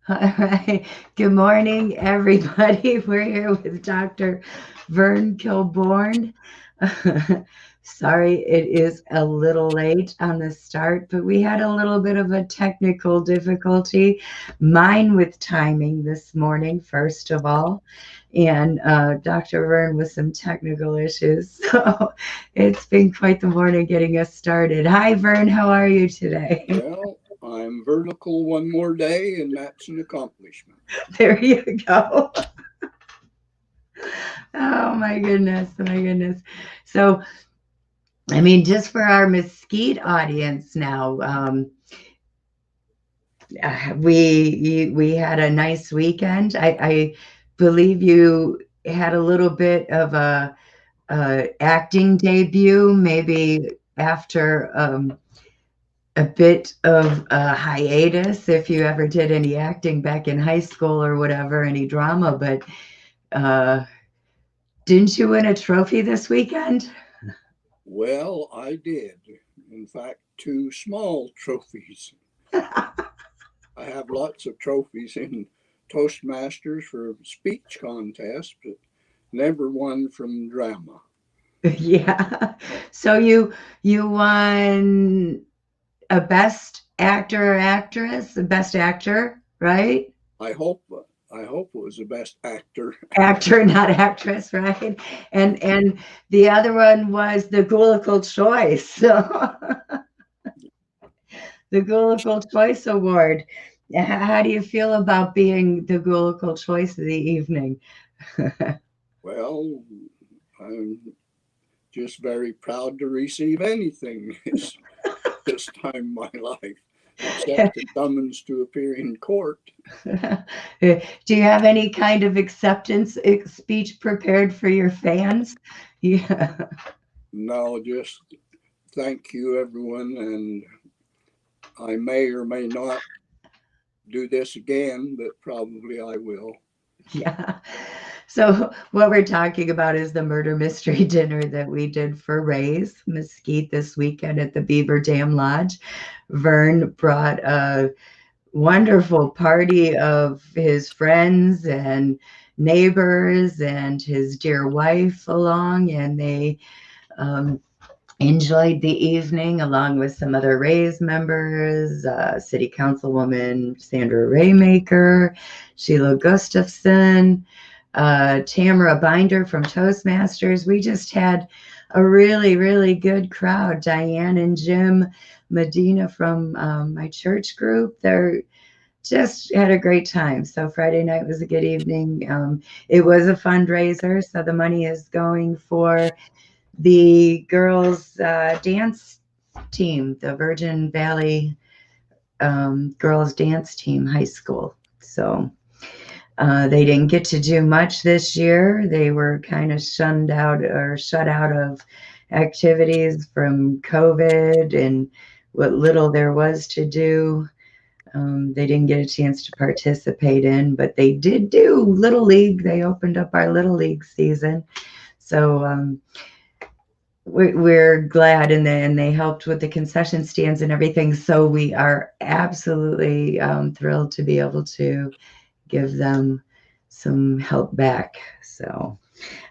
All right. Good morning, everybody. We're here with Dr. Vern Kilborn. Sorry, it is a little late on the start, but we had a little bit of a technical difficulty. Mine with timing this morning, first of all, and Dr. Vern with some technical issues. So it's been quite the morning getting us started. Hi, Vern. How are you today? Well, I'm vertical one more day, and that's an accomplishment. There you go. Oh my goodness, my goodness. So, I mean, just for our Mesquite audience now, we had a nice weekend. I believe you had a little bit of a acting debut, maybe after a bit of a hiatus, if you ever did any acting back in high school or whatever, any drama. But uh, didn't you win a trophy this weekend? Well, I did. In fact, two small trophies. I have lots of trophies in Toastmasters for speech contests, but never one from drama. Yeah. So you won a best actor or actress, a best actor, right? I hope I hope it was the best actor. Actor, not actress, right? And the other one was the Gulical Choice. So the Gulical Choice Award. How do you feel about being the Gulical Choice of the evening? Well, I'm just very proud to receive anything this time in my life, except the summons to appear in court. Do you have any kind of acceptance speech prepared for your fans? Yeah. No, just thank you, everyone, and I may or may not do this again, but probably I will. Yeah. So what we're talking about is the murder mystery dinner that we did for Ray's Mesquite this weekend at the Beaver Dam Lodge. Vern brought a wonderful party of his friends and neighbors and his dear wife along, and they um, enjoyed the evening along with some other Rays members, City Councilwoman Sandra Raymaker, Sheila Gustafson, Tamara Binder from Toastmasters. We just had a really, really good crowd. Diane and Jim Medina from my church group. They're just had a great time. So Friday night was a good evening. It was a fundraiser, so the money is going for the girls' dance team, the Virgin Valley girls' dance team, high school. So they didn't get to do much this year. They were kind of shunned out or shut out of activities from COVID and what little there was to do. They didn't get a chance to participate in, but they did do Little League. They opened up our Little League season. So we're glad, and they helped with the concession stands and everything. So we are absolutely thrilled to be able to give them some help back. So,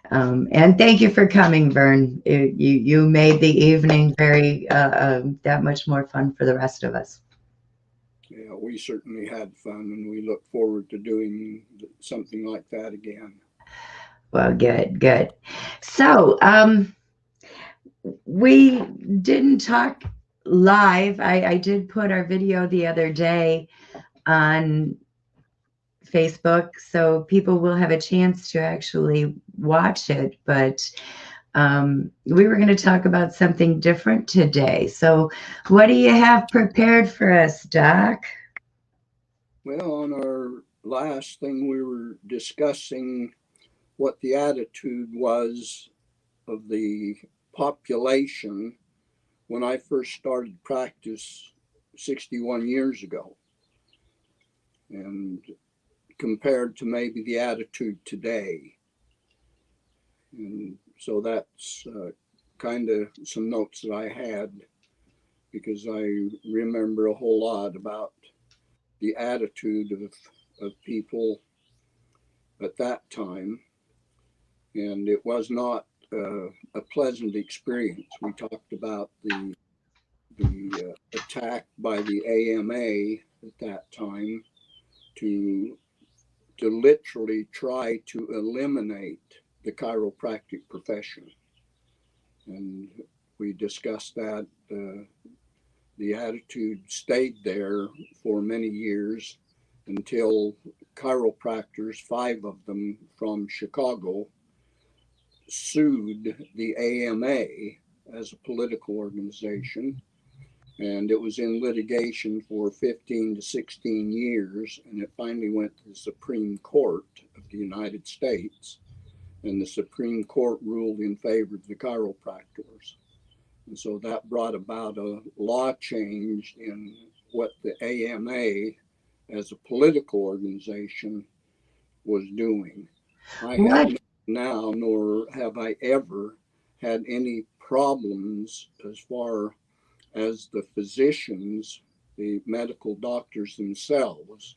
and thank you for coming, Vern. You made the evening very that much more fun for the rest of us. Yeah, we certainly had fun, and we look forward to doing something like that again. Well, good, good. So, we didn't talk live. I did put our video the other day on Facebook, so people will have a chance to actually watch it. But we were going to talk about something different today. So, what do you have prepared for us, Doc? Well, on our last thing, we were discussing what the attitude was of the population when I first started practice 61 years ago, and compared to maybe the attitude today. And so that's kind of some notes that I had because I remember a whole lot about the attitude of of people at that time, and it was not a pleasant experience. We talked about the attack by the AMA at that time to literally try to eliminate the chiropractic profession, and we discussed that. The attitude stayed there for many years until chiropractors, 5 of them from Chicago, sued the AMA as a political organization. And it was in litigation for 15 to 16 years. And it finally went to the Supreme Court of the United States. And the Supreme Court ruled in favor of the chiropractors. And so that brought about a law change in what the AMA as a political organization was doing. I have What? now, nor have I ever had any problems as far as the physicians, the medical doctors themselves,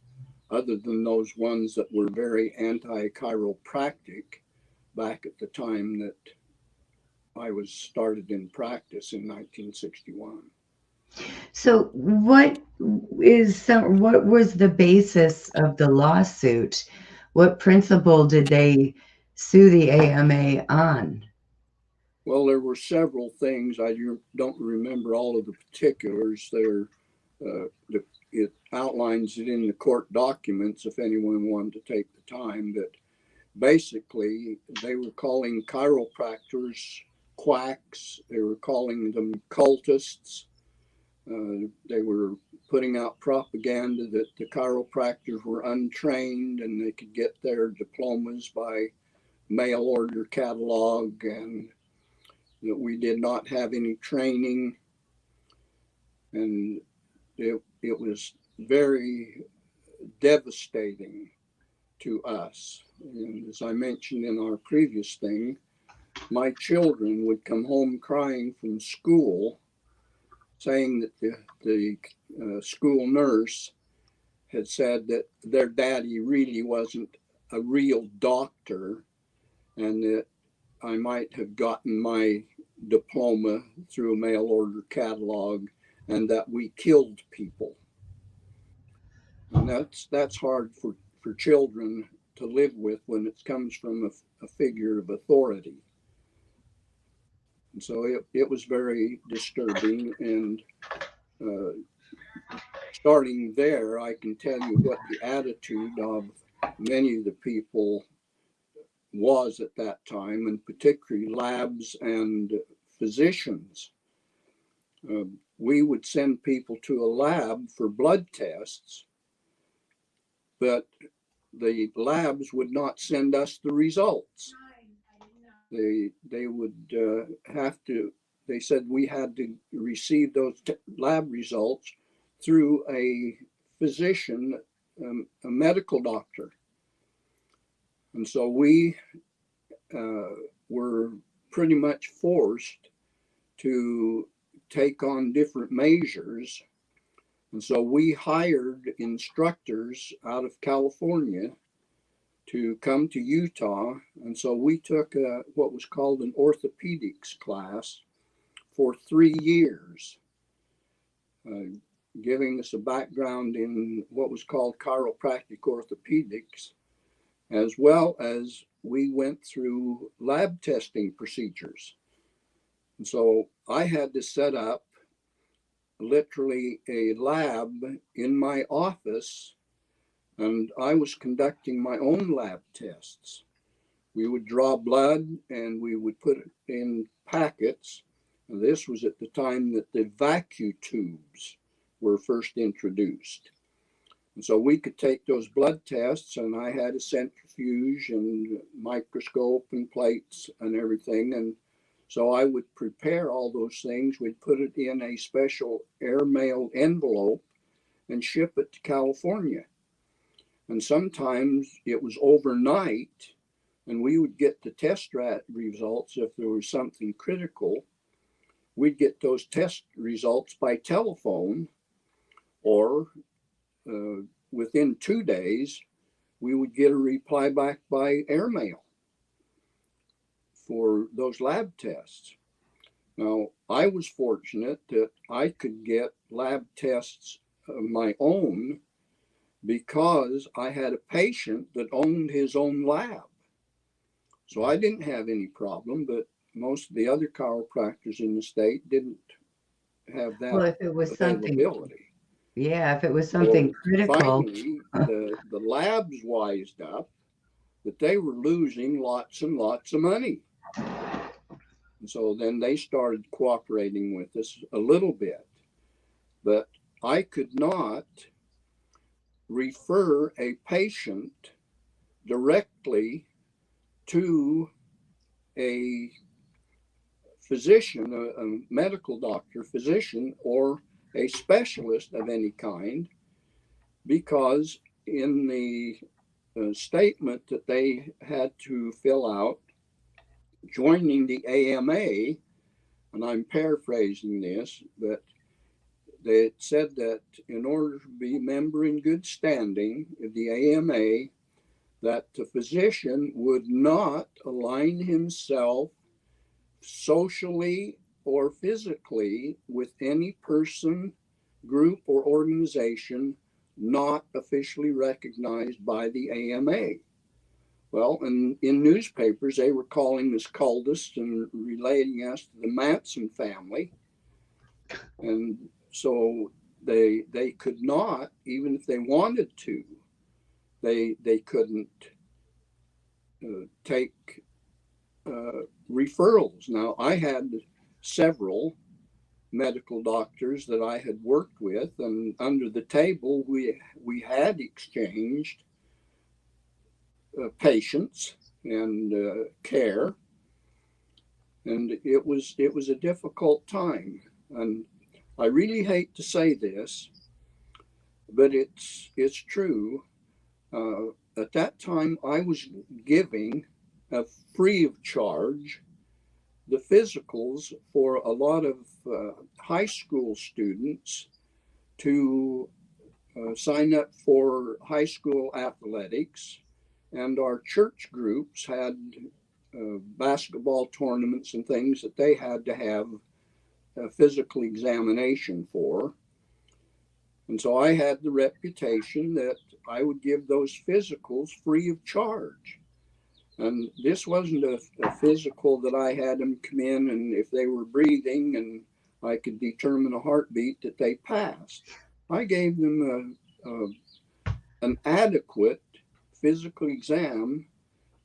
other than those ones that were very anti-chiropractic back at the time that I was started in practice in 1961. So what was the basis of the lawsuit? What principle did they sue the AMA on? Well, there were several things. I don't remember all of the particulars. It outlines it in the court documents if anyone wanted to take the time. But basically, they were calling chiropractors quacks. They were calling them cultists. They were putting out propaganda that the chiropractors were untrained and they could get their diplomas by mail order catalog, and that we did not have any training. And it was very devastating to us. And as I mentioned in our previous thing, my children would come home crying from school saying that the school nurse had said that their daddy really wasn't a real doctor and that I might have gotten my diploma through a mail order catalog and that we killed people. And that's hard for children to live with when it comes from a figure of authority. And so it was very disturbing. And starting there, I can tell you what the attitude of many of the people was at that time, and particularly labs and physicians. We would send people to a lab for blood tests, but the labs would not send us the results. They would have to. They said we had to receive those lab results through a physician, a medical doctor, and so we were pretty much forced to take on different measures. And so we hired instructors out of California to come to Utah. And so we took what was called an orthopedics class for 3 years, giving us a background in what was called chiropractic orthopedics, as well as we went through lab testing procedures. And so I had to set up literally a lab in my office, and I was conducting my own lab tests. We would draw blood and we would put it in packets. And this was at the time that the vacuum tubes were first introduced. And so we could take those blood tests, and I had a centrifuge and microscope and plates and everything. And so I would prepare all those things. We'd put it in a special airmail envelope and ship it to California. And sometimes it was overnight, and we would get the test results if there was something critical. We'd get those test results by telephone, or within 2 days, we would get a reply back by airmail for those lab tests. Now, I was fortunate that I could get lab tests of my own because I had a patient that owned his own lab. So I didn't have any problem, but most of the other chiropractors in the state didn't have that Well, if it was something, availability. yeah, if it was something So critical, finally, the labs wised up that they were losing lots and lots of money. And so then they started cooperating with us a little bit. But I could not refer a patient directly to a physician, a medical doctor, physician, or a specialist of any kind, because in the statement that they had to fill out joining the AMA, and I'm paraphrasing this, but they said that in order to be a member in good standing of the AMA, that the physician would not align himself socially or physically with any person, group, or organization not officially recognized by the AMA. Well, and in newspapers, they were calling us cultists and relating us to the Manson family. And so they could not, even if they wanted to, they couldn't take referrals. Now, I had several medical doctors that I had worked with, and under the table, we had exchanged patients and care, and it was a difficult time. And I really hate to say this, but it's true. At that time, I was giving free of charge the physicals for a lot of high school students to sign up for high school athletics, and our church groups had basketball tournaments and things that they had to have a physical examination for. And so I had the reputation that I would give those physicals free of charge. And this wasn't a physical that I had them come in, and if they were breathing and I could determine a heartbeat, that they passed. I gave them an adequate physical exam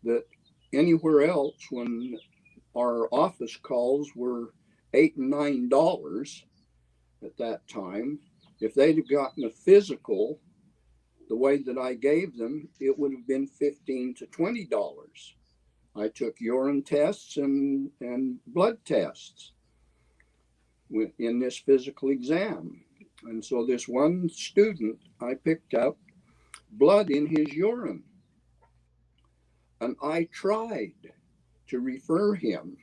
that anywhere else, when our office calls were $8 and $9 at that time, if they'd have gotten a physical the way that I gave them, it would have been $15 to $20. I took urine tests and blood tests in this physical exam. And so this one student, I picked up blood in his urine. And I tried to refer him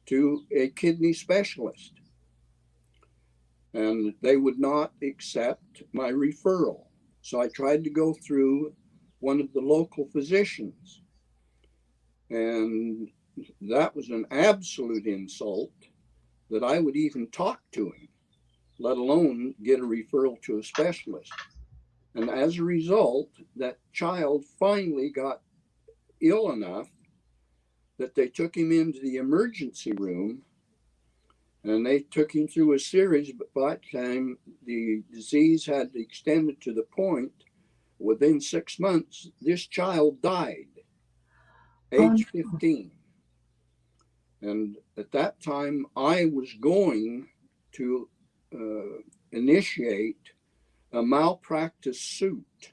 to a kidney specialist. And they would not accept my referral. So I tried to go through one of the local physicians. And that was an absolute insult that I would even talk to him, let alone get a referral to a specialist. And as a result, that child finally got ill enough that they took him into the emergency room, and they took him through a series, but by the time the disease had extended to the point, within 6 months, this child died, oh, age 15. And at that time, I was going to initiate a malpractice suit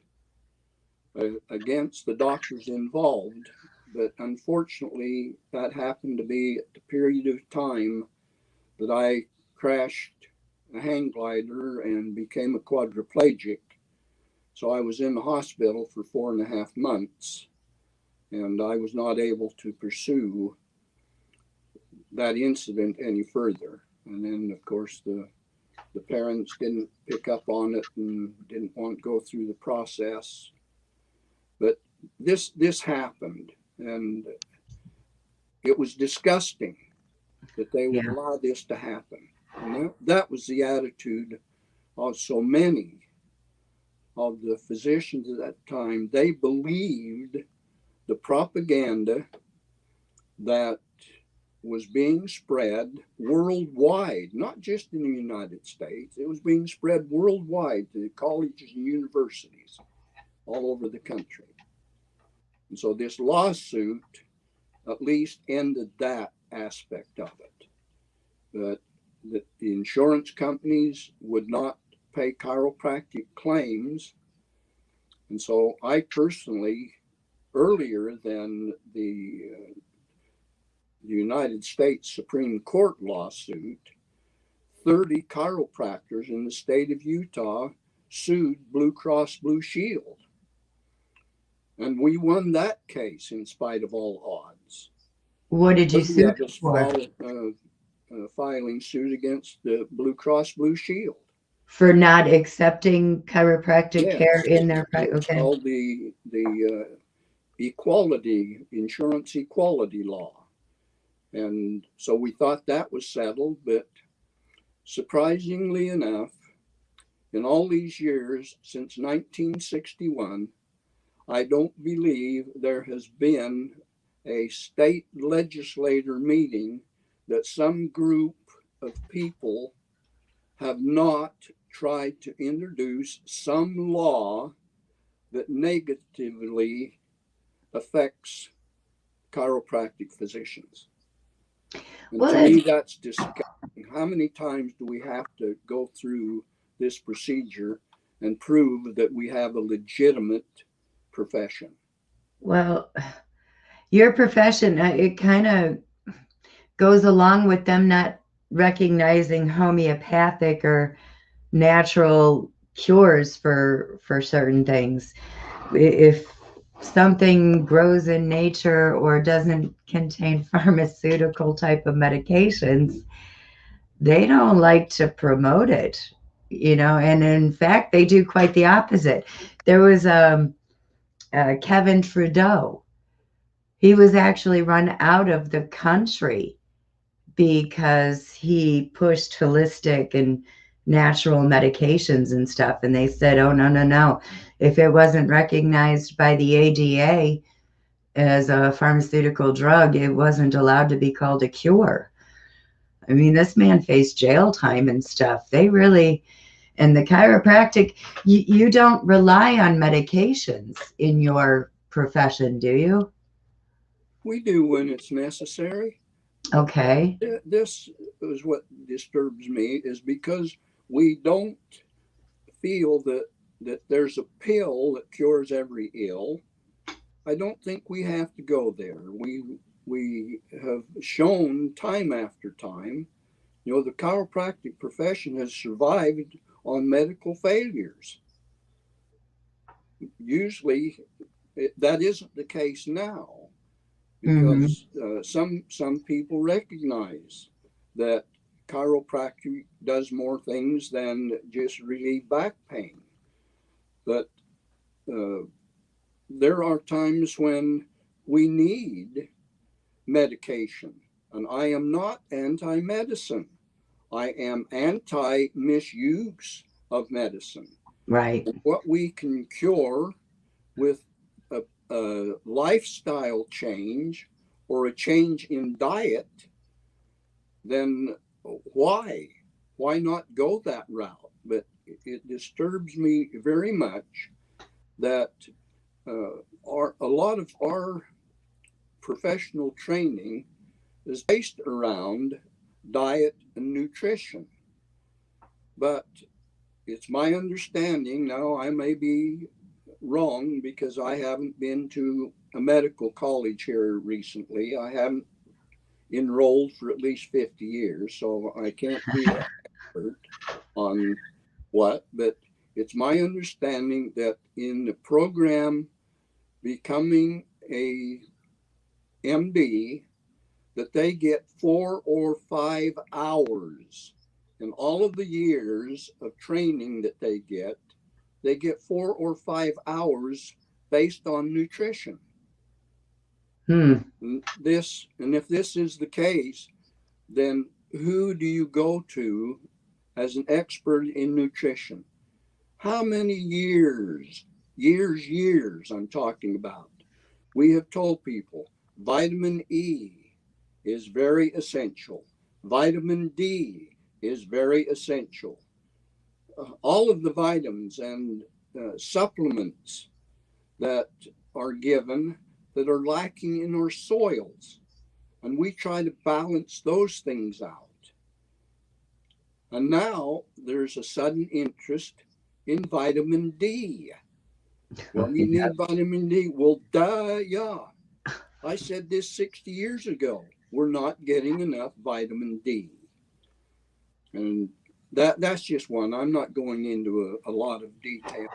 against the doctors involved. But unfortunately, that happened to be at the period of time that I crashed a hang glider and became a quadriplegic. So I was in the hospital for 4.5 months, and I was not able to pursue that incident any further. And then, of course, the The parents didn't pick up on it and didn't want to go through the process. But this happened, and it was disgusting that they would Yeah. allow this to happen. And that was the attitude of so many of the physicians at that time. They believed the propaganda that was being spread worldwide, not just in the United States. It was being spread worldwide to colleges and universities all over the country. And so this lawsuit at least ended that aspect of it. That the insurance companies would not pay chiropractic claims. And so I personally, earlier than the United States Supreme Court lawsuit, 30 chiropractors in the state of Utah sued Blue Cross Blue Shield. And we won that case in spite of all odds. What did you 30 sue of them us for? filing suit against the Blue Cross Blue Shield. For not accepting chiropractic care Yes, in their it was okay. called the equality insurance equality law, and so we thought that was settled. But surprisingly enough, in all these years since 1961, I don't believe there has been a state legislature meeting that some group of people have not tried to introduce some law that negatively affects chiropractic physicians. And Well, to me, that's disgusting. How many times do we have to go through this procedure and prove that we have a legitimate profession? well, your profession, it kind of goes along with them not recognizing homeopathic or natural cures for certain things. If something grows in nature or doesn't contain pharmaceutical type of medications, they don't like to promote it, and in fact, they do quite the opposite. There was Kevin Trudeau. He was actually run out of the country because he pushed holistic and natural medications and stuff. And they said, oh, no, no, no. If it wasn't recognized by the ADA as a pharmaceutical drug, it wasn't allowed to be called a cure. I mean, this man faced jail time and stuff. They really, and the chiropractic, you don't rely on medications in your profession, do you? We do when it's necessary, but Okay. this is what disturbs me is because we don't feel that there's a pill that cures every ill. I don't think we have to go there. We have shown time after time, the chiropractic profession has survived on medical failures. Usually, that isn't the case now Mm-hmm. because some people recognize that chiropractic does more things than just relieve back pain. But uh, there are times when we need medication. And I am not anti medicine, I am anti misuse of medicine. Right. And what we can cure with a lifestyle change or a change in diet, then why? Why not go that route? But it disturbs me very much that a lot of our professional training is based around diet and nutrition. But it's my understanding, now I may be wrong because I haven't been to a medical college here recently. I haven't enrolled for at least 50 years, so I can't be an expert on but it's my understanding that in the program becoming a MD, that they get 4 or 5 hours In all of the years of training that they get 4 or 5 hours based on nutrition. Hmm. And if this is the case, then who do you go to as an expert in nutrition? How many years I'm talking about, we have told people vitamin E is very essential. Vitamin D is very essential. All of the vitamins and supplements that are given that are lacking in our soils. And we try to balance those things out. And now there's a sudden interest in vitamin D. Well, you Yeah. need vitamin D. Well, duh, yeah. I said this 60 years ago. We're not getting enough vitamin D. And that's just one. I'm not going into a lot of detail,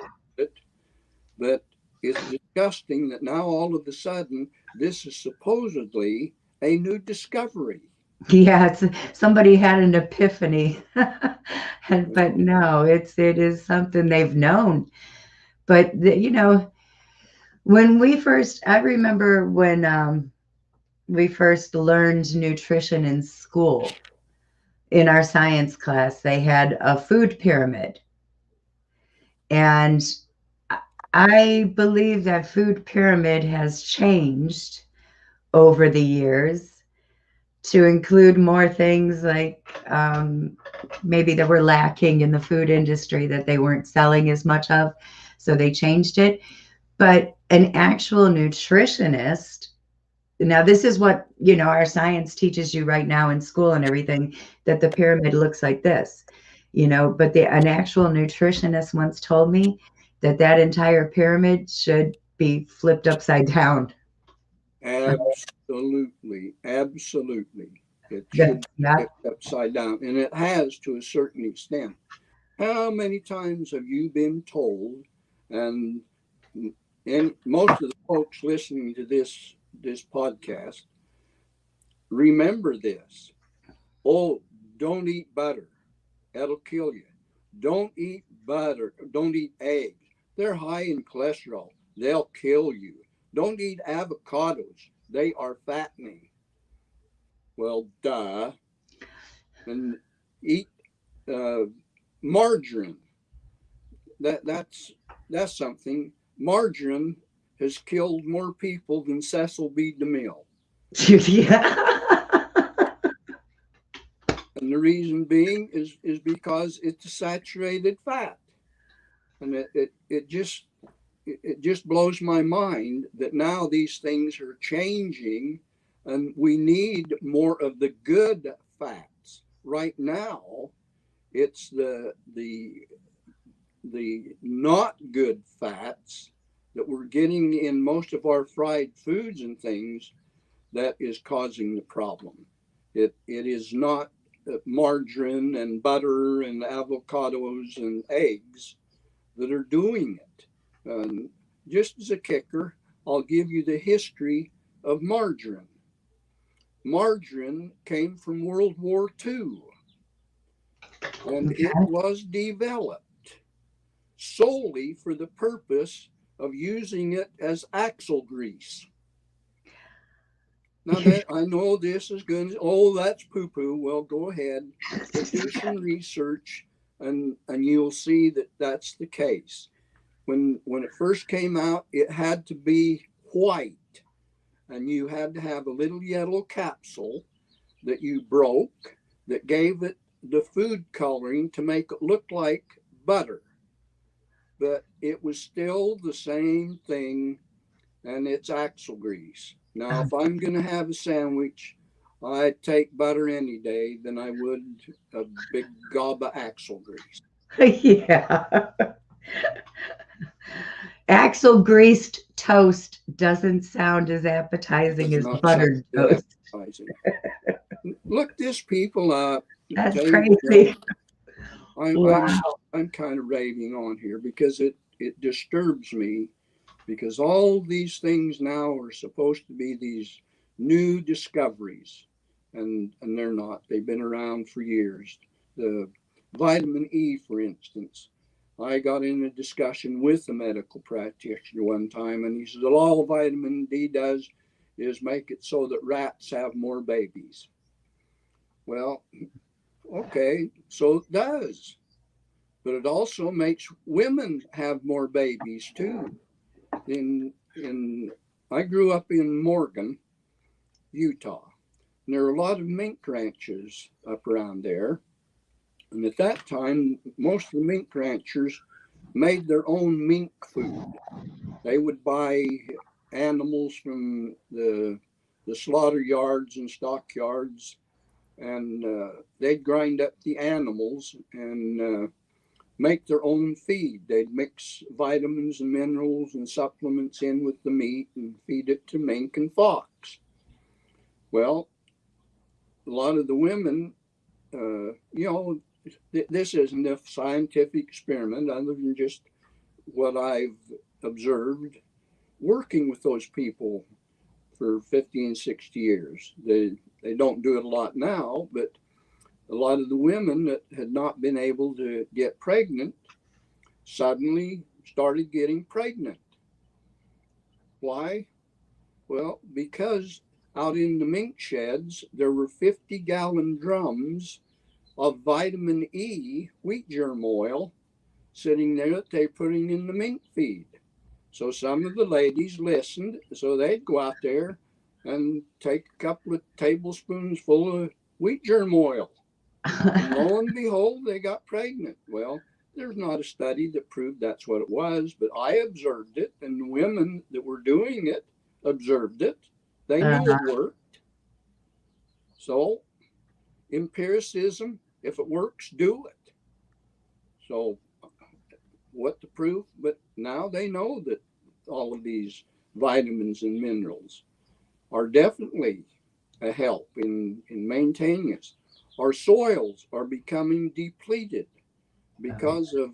but it's disgusting that now all of a sudden this is supposedly a new discovery. Yeah, somebody had an epiphany. But Well, no, it is something they've known. But when I remember when we first learned nutrition in school, in our science class, they had a food pyramid. And I believe that food pyramid has changed over the years to include more things like maybe that were lacking in the food industry that they weren't selling as much of. So they changed it. But an actual nutritionist, now this is what our science teaches you right now in school and everything, that the pyramid looks like this, but an actual nutritionist once told me that that entire pyramid should be flipped upside down. absolutely, absolutely. It Yeah, should yeah. be upside down, and it has to a certain extent. How many times have you been told, and most of the folks listening to this podcast remember this? Oh, don't eat butter; that'll kill you. Don't eat butter. Don't eat eggs. They're high in cholesterol. They'll kill you. Don't eat avocados. They are fattening. Well, duh. And eat uh, margarine. That's something. Margarine has killed more people than Cecil B. DeMille. Yeah. And the reason being is because it's a saturated fat. And it just blows my mind that now these things are changing and we need more of the good fats. Right now, it's the not good fats that we're getting in most of our fried foods and things that is causing the problem. It is not margarine and butter and avocados and eggs that are doing it. Just as a kicker, I'll give you the history of margarine. Margarine came from World War II, and it Okay. was developed solely for the purpose of using it as axle grease. Now that I know this is going to, oh, that's poo poo. Well, go ahead, but do some research, and you'll see that that's the case. When it first came out, it had to be white, and you had to have a little yellow capsule that you broke that gave it the food coloring to make it look like butter. But it was still the same thing, and it's axle grease. Now, if I'm going to have a sandwich, I'd take butter any day than I would a big gob of axle grease. Yeah. Axle greased toast doesn't sound as appetizing Does as not sound buttered too toast. appetizing. Look this people up. That's Tell you, crazy. I'm I'm Wow. I'm kind of raving on here because it disturbs me because all these things now are supposed to be these new discoveries, and they're not. They've been around for years. The vitamin E, for instance. I got in a discussion with a medical practitioner one time, and he said, all vitamin D does is make it so that rats have more babies. Well, okay, so it does. But it also makes women have more babies too. In I grew up in Morgan, Utah. And there are a lot of mink ranches up around there. And at that time, most of the mink ranchers made their own mink food. They would buy animals from the slaughter yards and stockyards, and they'd grind up the animals and make their own feed. They'd mix vitamins and minerals and supplements in with the meat and feed it to mink and fox. Well, a lot of the women, this isn't a scientific experiment other than just what I've observed working with those people for 50 and 60 years. They don't do it a lot now, but a lot of the women that had not been able to get pregnant suddenly started getting pregnant. Why? Well, because out in the mink sheds, there were 50-gallon drums of vitamin E wheat germ oil sitting there that they're putting in the mink feed. So some of the ladies listened, so they'd go out there and take a couple of tablespoons full of wheat germ oil. And lo and behold, they got pregnant. Well, there's not a study that proved that's what it was, but I observed it, and the women that were doing it observed it. They knew it worked. So, empiricism, if it works, do it. So, what to prove? But now they know that all of these vitamins and minerals are definitely a help in maintaining us. Our soils are becoming depleted because of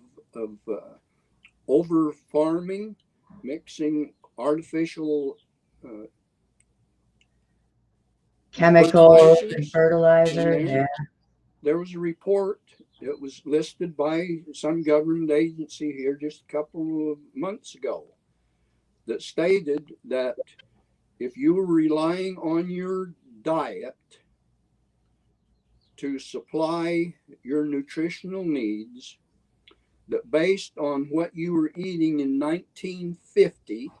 over farming, mixing artificial Chemicals and fertilizers in fertilizer. there. Yeah. There was a report. It was listed by some government agency here just a couple of months ago that stated that if you were relying on your diet to supply your nutritional needs, that based on what you were eating in 1950,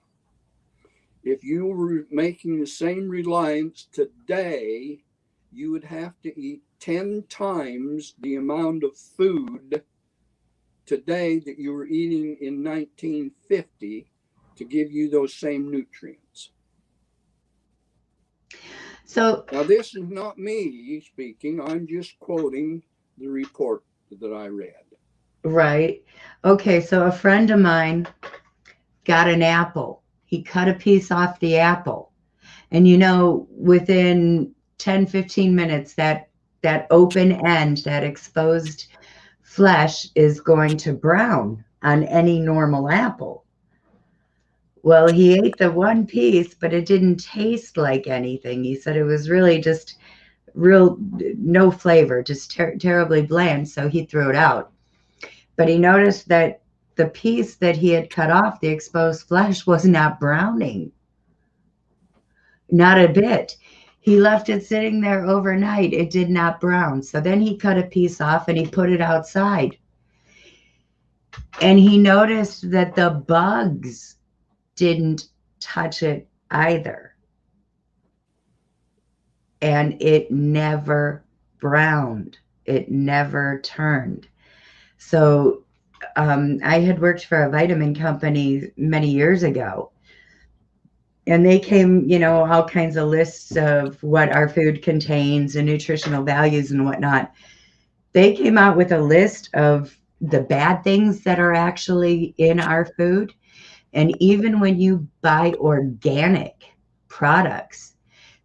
if you were making the same reliance today, you would have to eat 10 times the amount of food today that you were eating in 1950 to give you those same nutrients. So, Now, this is not me speaking, I'm just quoting the report that I read. right. Okay. So, a friend of mine got an apple. He cut a piece off the apple. And, within 10, 15 minutes, that open end, that exposed flesh is going to brown on any normal apple. Well, he ate the one piece, but it didn't taste like anything. He said it was really just real, no flavor, just terribly bland. So he threw it out. But he noticed that the piece that he had cut off, the exposed flesh, was not browning, not a bit. He left it sitting there overnight. It did not brown. So then he cut a piece off and he put it outside. And he noticed that the bugs didn't touch it either. And it never browned. It never turned. So I had worked for a vitamin company many years ago. And they came, all kinds of lists of what our food contains and nutritional values and whatnot. They came out with a list of the bad things that are actually in our food. And even when you buy organic products,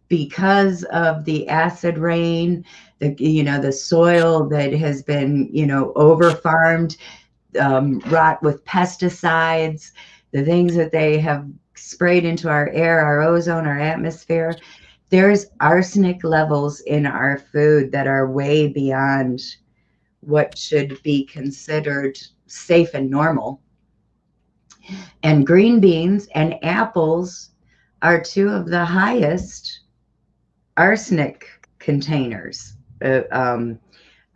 because of the acid rain, the soil that has been, over farmed, rot with pesticides, the things that they have sprayed into our air, our ozone, our atmosphere, there's arsenic levels in our food that are way beyond what should be considered safe and normal. And green beans and apples are two of the highest arsenic containers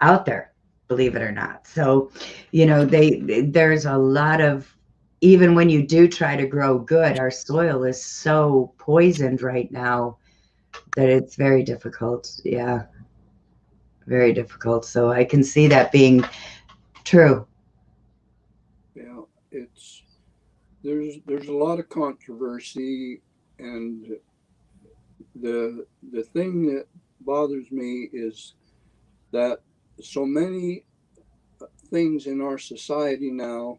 out there, believe it or not. So, there's a lot of, even when you do try to grow good, our soil is so poisoned right now that it's very difficult. Yeah, very difficult. So I can see that being true. Yeah, it's there's a lot of controversy, and the thing that bothers me is that so many things in our society now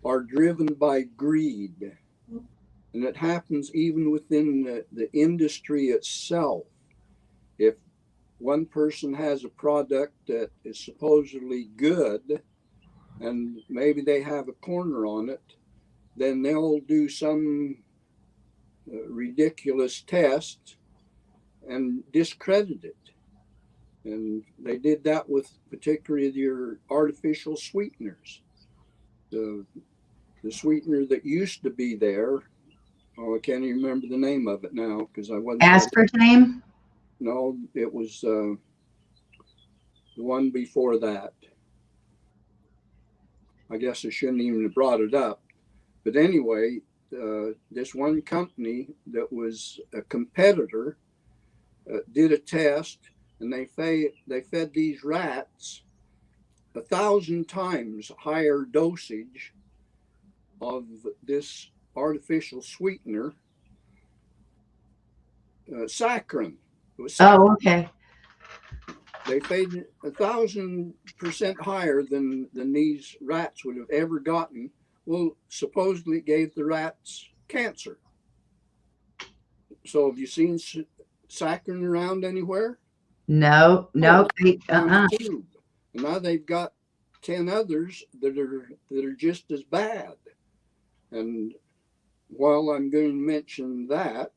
are driven by greed, and it happens even within the industry itself. If one person has a product that is supposedly good and maybe they have a corner on it, then they'll do some ridiculous test and discredit it. And they did that with particularly your artificial sweeteners. The, the sweetener that used to be there, oh, I can't even remember the name of it now because I wasn't that. Aspartame? No, it was the one before that. I guess I shouldn't even have brought it up. But anyway, this one company that was a competitor did a test, and they fed these rats 1,000 times higher dosage of this artificial sweetener, saccharin. It was saccharin. Oh, okay. They fed 1,000% higher than these rats would have ever gotten. Well, supposedly it gave the rats cancer. So have you seen saccharin around anywhere? No, Oh, no. on a tube. And now they've got 10 others that are just as bad. And while I'm going to mention that,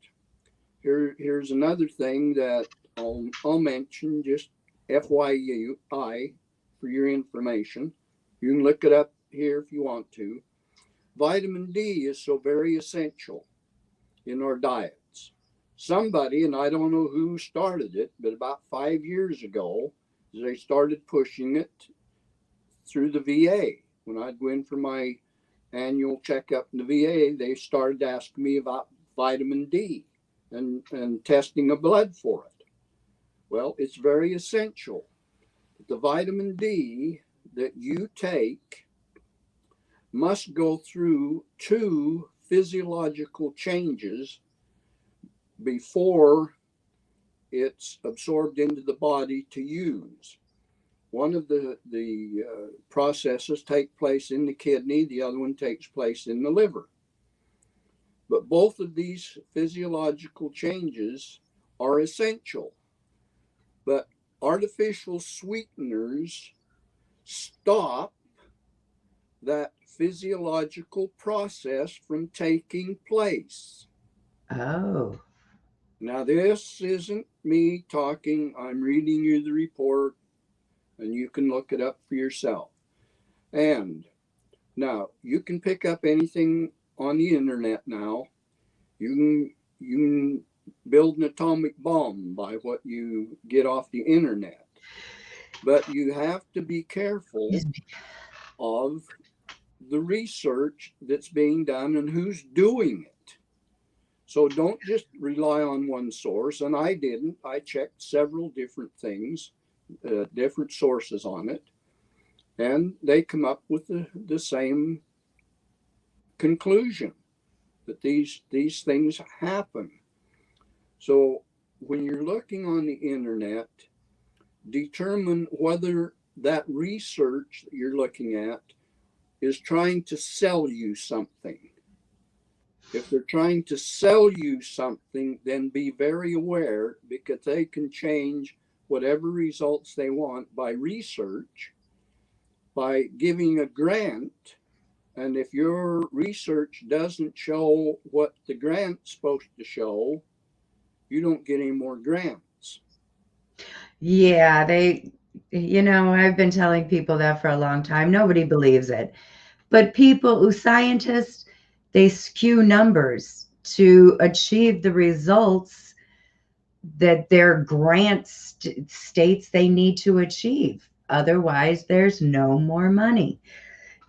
here's another thing that I'll mention, just FYI, for your information. You can look it up here if you want to. Vitamin D is so very essential in our diets. Somebody, and I don't know who started it, but about 5 years ago, they started pushing it through the VA. When I'd go in for my annual checkup in the VA, they started asking me about vitamin D and testing of blood for it. Well, it's very essential. The vitamin D that you take must go through two physiological changes before it's absorbed into the body to use. One of the processes take place in the kidney, the other one takes place in the liver. But both of these physiological changes are essential. But artificial sweeteners stop that physiological process from taking place. Oh, Now, this isn't me talking, I'm reading you the report, and you can look it up for yourself. And now, you can pick up anything on the internet now. You can build an atomic bomb by what you get off the internet. But you have to be careful of the research that's being done and who's doing it. So don't just rely on one source. And I didn't. I checked several different things, different sources on it, and they come up with the same conclusion that these things happen. So when you're looking on the internet, determine whether that research that you're looking at is trying to sell you something. If they're trying to sell you something, then be very aware because they can change whatever results they want by research, by giving a grant. And if your research doesn't show what the grant's supposed to show, you don't get any more grants. yeah. I've been telling people that for a long time. Nobody believes it. But scientists, they skew numbers to achieve the results that their states they need to achieve. Otherwise, there's no more money.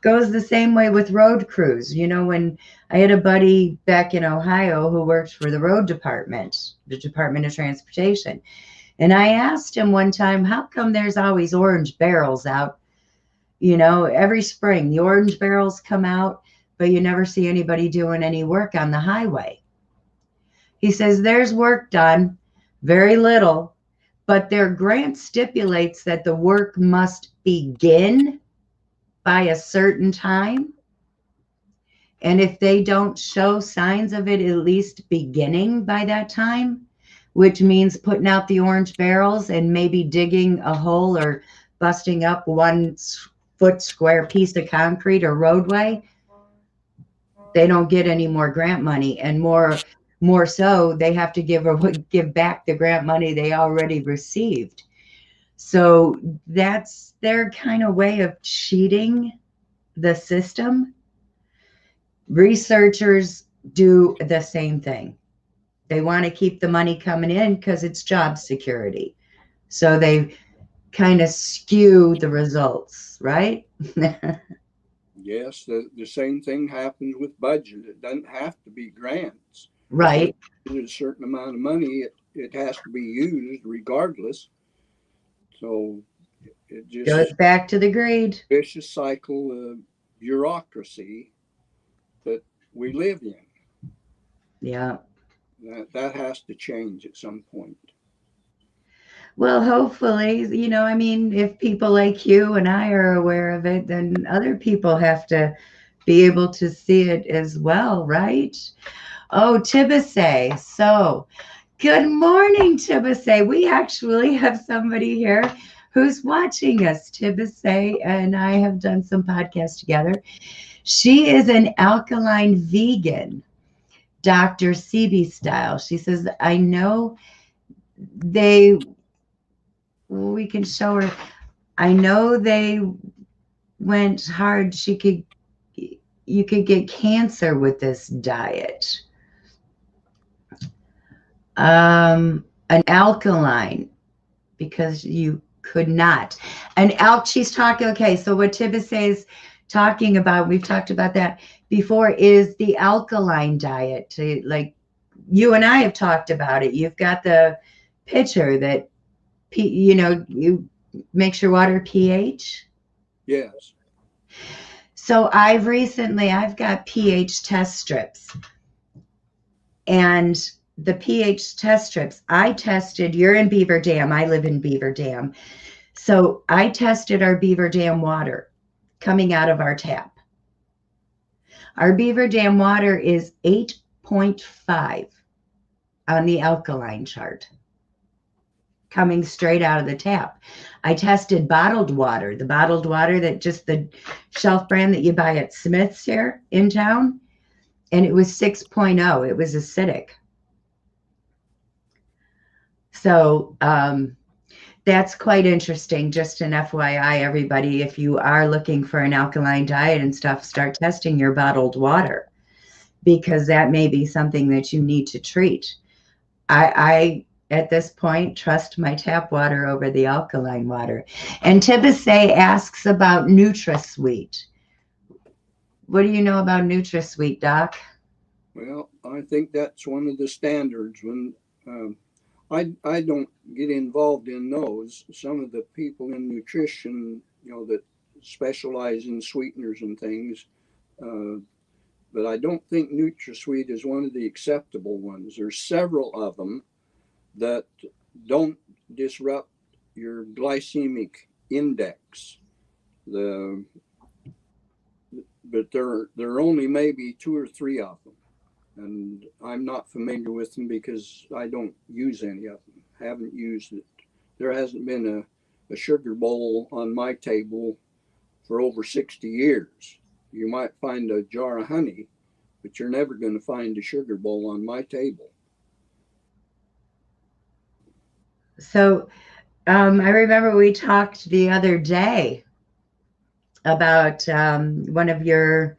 Goes the same way with road crews. When I had a buddy back in Ohio who worked for the road department, the Department of Transportation, and I asked him one time, how come there's always orange barrels out? Every spring the orange barrels come out, but you never see anybody doing any work on the highway. He says there's work done, very little, but their grant stipulates that the work must begin by a certain time. And if they don't show signs of it at least beginning by that time, which means putting out the orange barrels and maybe digging a hole or busting up 1 foot square piece of concrete or roadway, they don't get any more grant money. And more so, they have to give back the grant money they already received. So that's their kind of way of cheating the system. Researchers do the same thing. They want to keep the money coming in because it's job security. So they kind of skew the results, right? Yes, the same thing happens with budget. It doesn't have to be grants. If there's Right. a certain amount of money, it has to be used regardless. So it Goes just back to the greed. vicious cycle of bureaucracy that we live in. Yeah. That has to change at some point. Well, hopefully, if people like you and I are aware of it, then other people have to be able to see it as well, right? Oh, Tibisay. So, good morning, Tibisay. We actually have somebody here who's watching us. Tibisay and I have done some podcasts together. She is an alkaline vegan, Dr. Sebi style. She says, I know they, we can show her, I know they went hard. You could get cancer with this diet. An alkaline, because you could not. She's talking, okay, so what Tibisay is talking about, we've talked about that before, is the alkaline diet. Like you and I have talked about it. You've got the pitcher that, you makes your water pH. Yes. So I've got pH test strips, and the pH test strips I tested, you're in Beaver Dam, I live in Beaver Dam. So I tested our Beaver Dam water coming out of our tap. Our Beaver Dam water is 8.5 on the alkaline chart coming straight out of the tap. I tested bottled water, the bottled water that just the shelf brand that you buy at Smith's here in town, and it was 6.0. It was acidic. So that's quite interesting. Just an FYI, everybody, if you are looking for an alkaline diet and stuff, start testing your bottled water, because that may be something that you need to treat. I at this point trust my tap water over the alkaline water. And Tibisay asks about NutraSweet. What do you know about NutraSweet, Doc? Well, I think that's one of the standards. When I don't get involved in those. Some of the people in nutrition, that specialize in sweeteners and things, uh, but I don't think NutraSweet is one of the acceptable ones. There's several of them that don't disrupt your glycemic index. The but there are only maybe two or three of them, and I'm not familiar with them because I don't use any of them. Haven't used it. There hasn't been a sugar bowl on my table for over 60 years. You might find a jar of honey, but you're never going to find a sugar bowl on my table. So I remember we talked the other day about one of your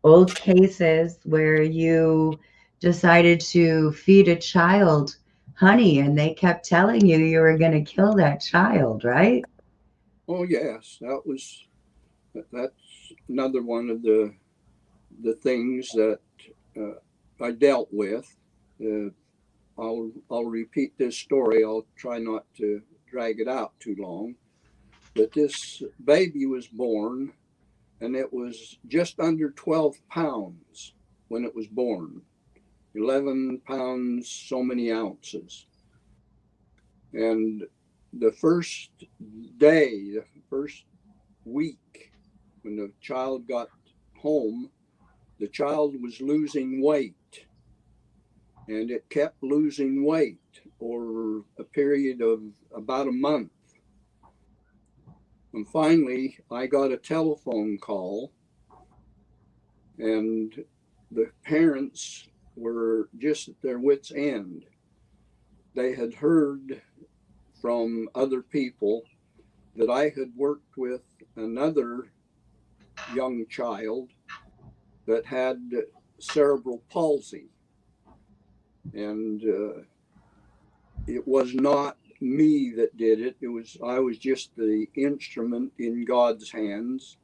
old cases where you decided to feed a child honey and they kept telling you you were going to kill that child, right? Oh yes, that's another one of the things that I dealt with. Uh, I'll repeat this story. I'll try not to drag it out too long. But this baby was born, and it was just under 12 pounds when it was born. 11 pounds, so many ounces. And the first day, the first week, when the child got home, the child was losing weight, and it kept losing weight over a period of about a month. And finally, I got a telephone call, and the parents were just at their wits' end. They had heard from other people that I had worked with another young child that had cerebral palsy, and it was not me that did it. I was just the instrument in God's hands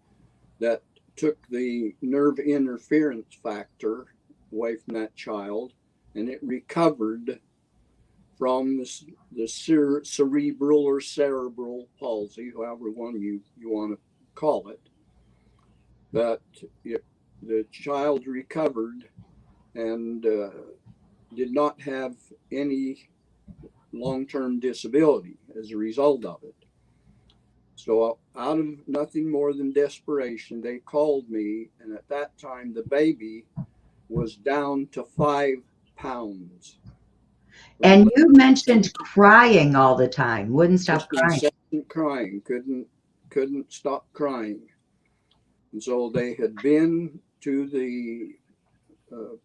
that took the nerve interference factor away from that child, and it recovered from the cerebral or cerebral palsy, however one you want to call it. But the child recovered and did not have any long term disability as a result of it. So, out of nothing more than desperation, they called me, and at that time, the baby was down to 5 pounds from And you 11 mentioned crying all the time, wouldn't stop just crying. incessant crying, couldn't stop crying. And so they had been to the uh,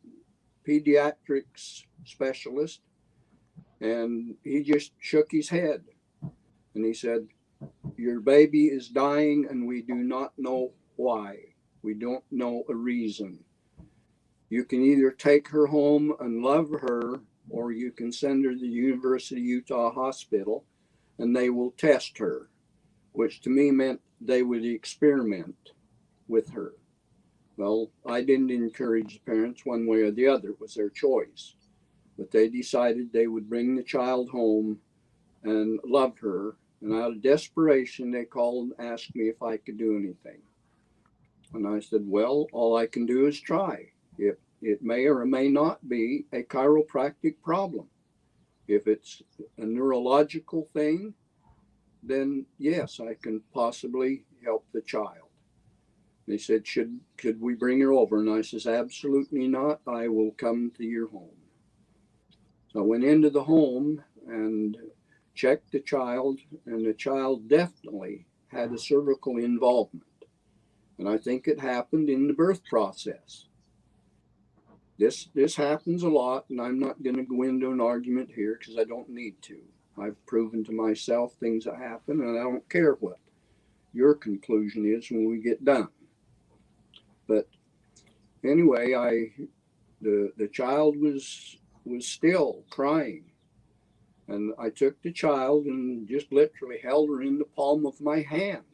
pediatrics specialist, and he just shook his head and he said, "Your baby is dying, and we do not know why. We don't know a reason. You can either take her home and love her, or you can send her to the University of Utah Hospital and they will test her," which to me meant they would experiment with her. Well, I didn't encourage the parents one way or the other, it was their choice. But they decided they would bring the child home and love her. And out of desperation, they called and asked me if I could do anything. And I said, "Well, all I can do is try. It may or may not be a chiropractic problem. If it's a neurological thing, then yes, I can possibly help the child." They said, could we bring her over? And I says, "Absolutely not. I will come to your home." So I went into the home and checked the child, and the child definitely had a cervical involvement. And I think it happened in the birth process. This happens a lot, and I'm not going to go into an argument here because I don't need to. I've proven to myself things that happen, and I don't care what your conclusion is when we get done. But anyway, the child was still crying, and I took the child and just literally held her in the palm of my hand,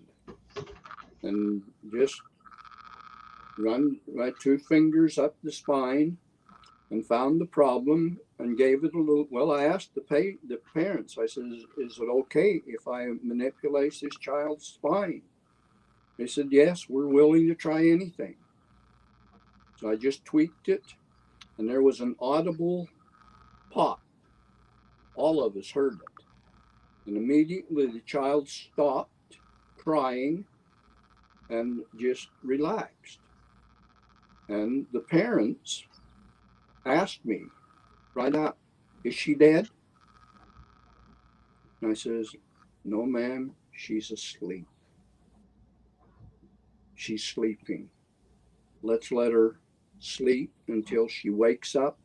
and just run my two fingers up the spine and found the problem and gave it a little. Well, I asked the parents. I said, "Is it okay if I manipulate this child's spine?" They said, "Yes, we're willing to try anything." So I just tweaked it, and there was an audible pop. All of us heard it. And immediately the child stopped crying and just relaxed. And the parents asked me right out, "Is she dead?" And I says, "No, ma'am, she's asleep. She's sleeping. Let's let her sleep until she wakes up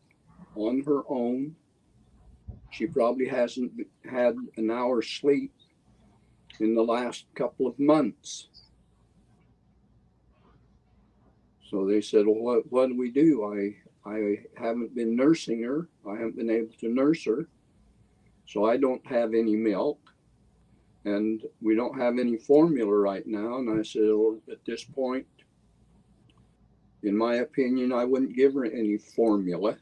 on her own. She probably hasn't had an hour's sleep in the last couple of months. So they said, well, what do we do? I haven't been nursing her. I haven't been able to nurse her. So I don't have any milk. And we don't have any formula right now. And I said, well, at this point, in my opinion, I wouldn't give her any formula.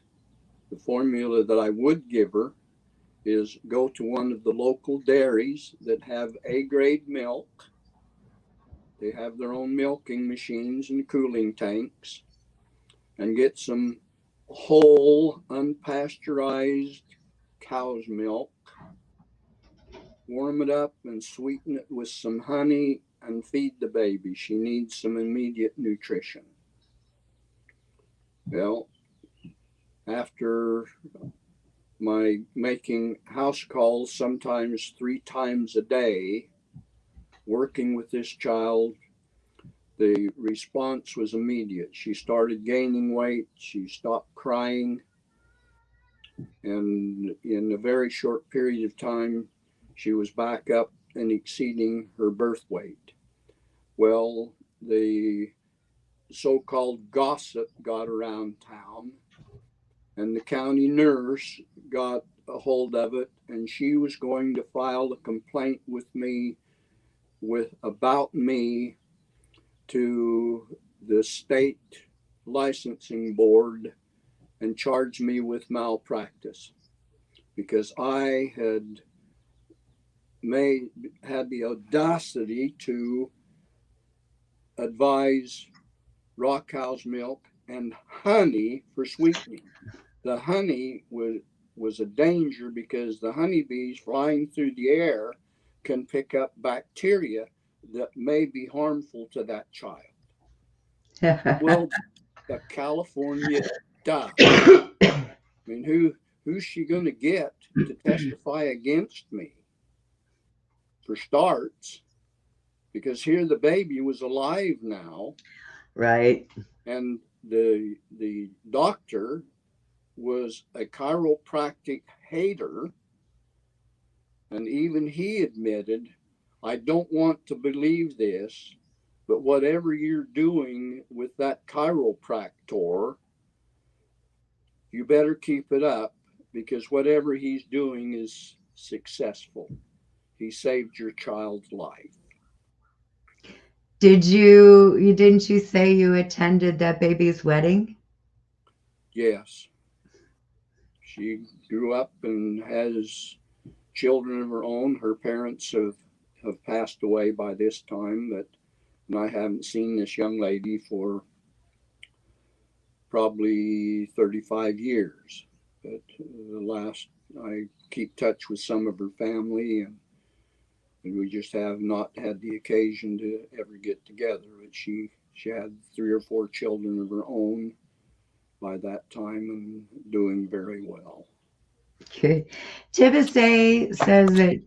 The formula that I would give her is go to one of the local dairies that have A-grade milk. They have their own milking machines and cooling tanks, and get some whole, unpasteurized cow's milk, warm it up and sweeten it with some honey and feed the baby. She needs some immediate nutrition. Well, after my making house calls sometimes 3 times a day, working with this child, the response was immediate. She started gaining weight, she stopped crying, and in a very short period of time, she was back up and exceeding her birth weight. Well, the so-called gossip got around town, and the county nurse got a hold of it, and she was going to file a complaint with me, about me, to the state licensing board and charge me with malpractice because I had the audacity to advise raw cow's milk and honey for sweetening. The honey was a danger because the honeybees flying through the air can pick up bacteria that may be harmful to that child. Well, the California does. I mean, who's she going to get to testify against me? For starts, because here the baby was alive now, Right. and the doctor was a chiropractic hater, and even he admitted, I don't want to believe this, but whatever you're doing with that chiropractor, you better keep it up because whatever he's doing is successful. He saved your child's life. Didn't you say you attended that baby's wedding? Yes, she grew up and has children of her own. Her parents have passed away by this time, but and I haven't seen this young lady for probably 35 years. But the last, I keep touch with some of her family, and we just have not had the occasion to ever get together. But she had 3 or 4 children of her own by that time and doing very well. Okay. Tibisay says that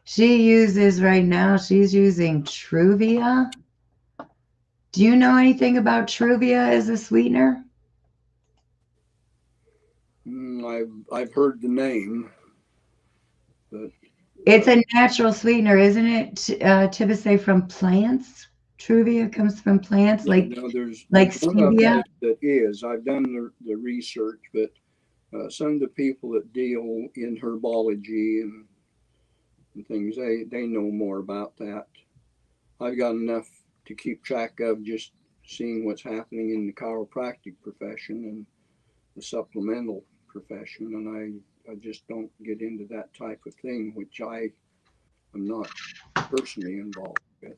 she uses right now, she's using Truvia. Do you know anything about Truvia as a sweetener? I've heard the name, but It's a natural sweetener, isn't it? Tibisay from plants. Truvia comes from plants yeah, no, like there's one of stevia. us that is. I've done the research, but some of the people that deal in herbology and things, they know more about that. I've got enough to keep track of just seeing what's happening in the chiropractic profession and the supplemental profession, and I just don't get into that type of thing, which I am not personally involved with.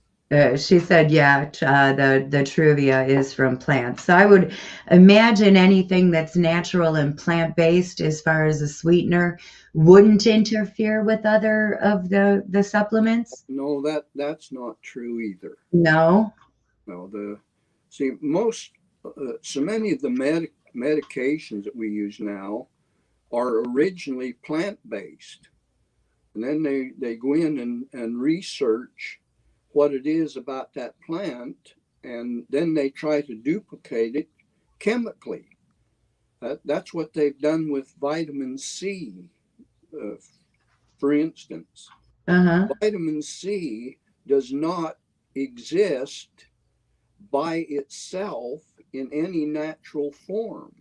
She said, yeah, the Truvia is from plants. So I would imagine anything that's natural and plant-based as far as a sweetener wouldn't interfere with other of the supplements. No, that's not true either. No. No, so many of the medications that we use now are originally plant based, and then they go in and research what it is about that plant, and then they try to duplicate it chemically. That's what they've done with vitamin C, uh, for instance. Uh-huh. Vitamin C does not exist by itself in any natural form.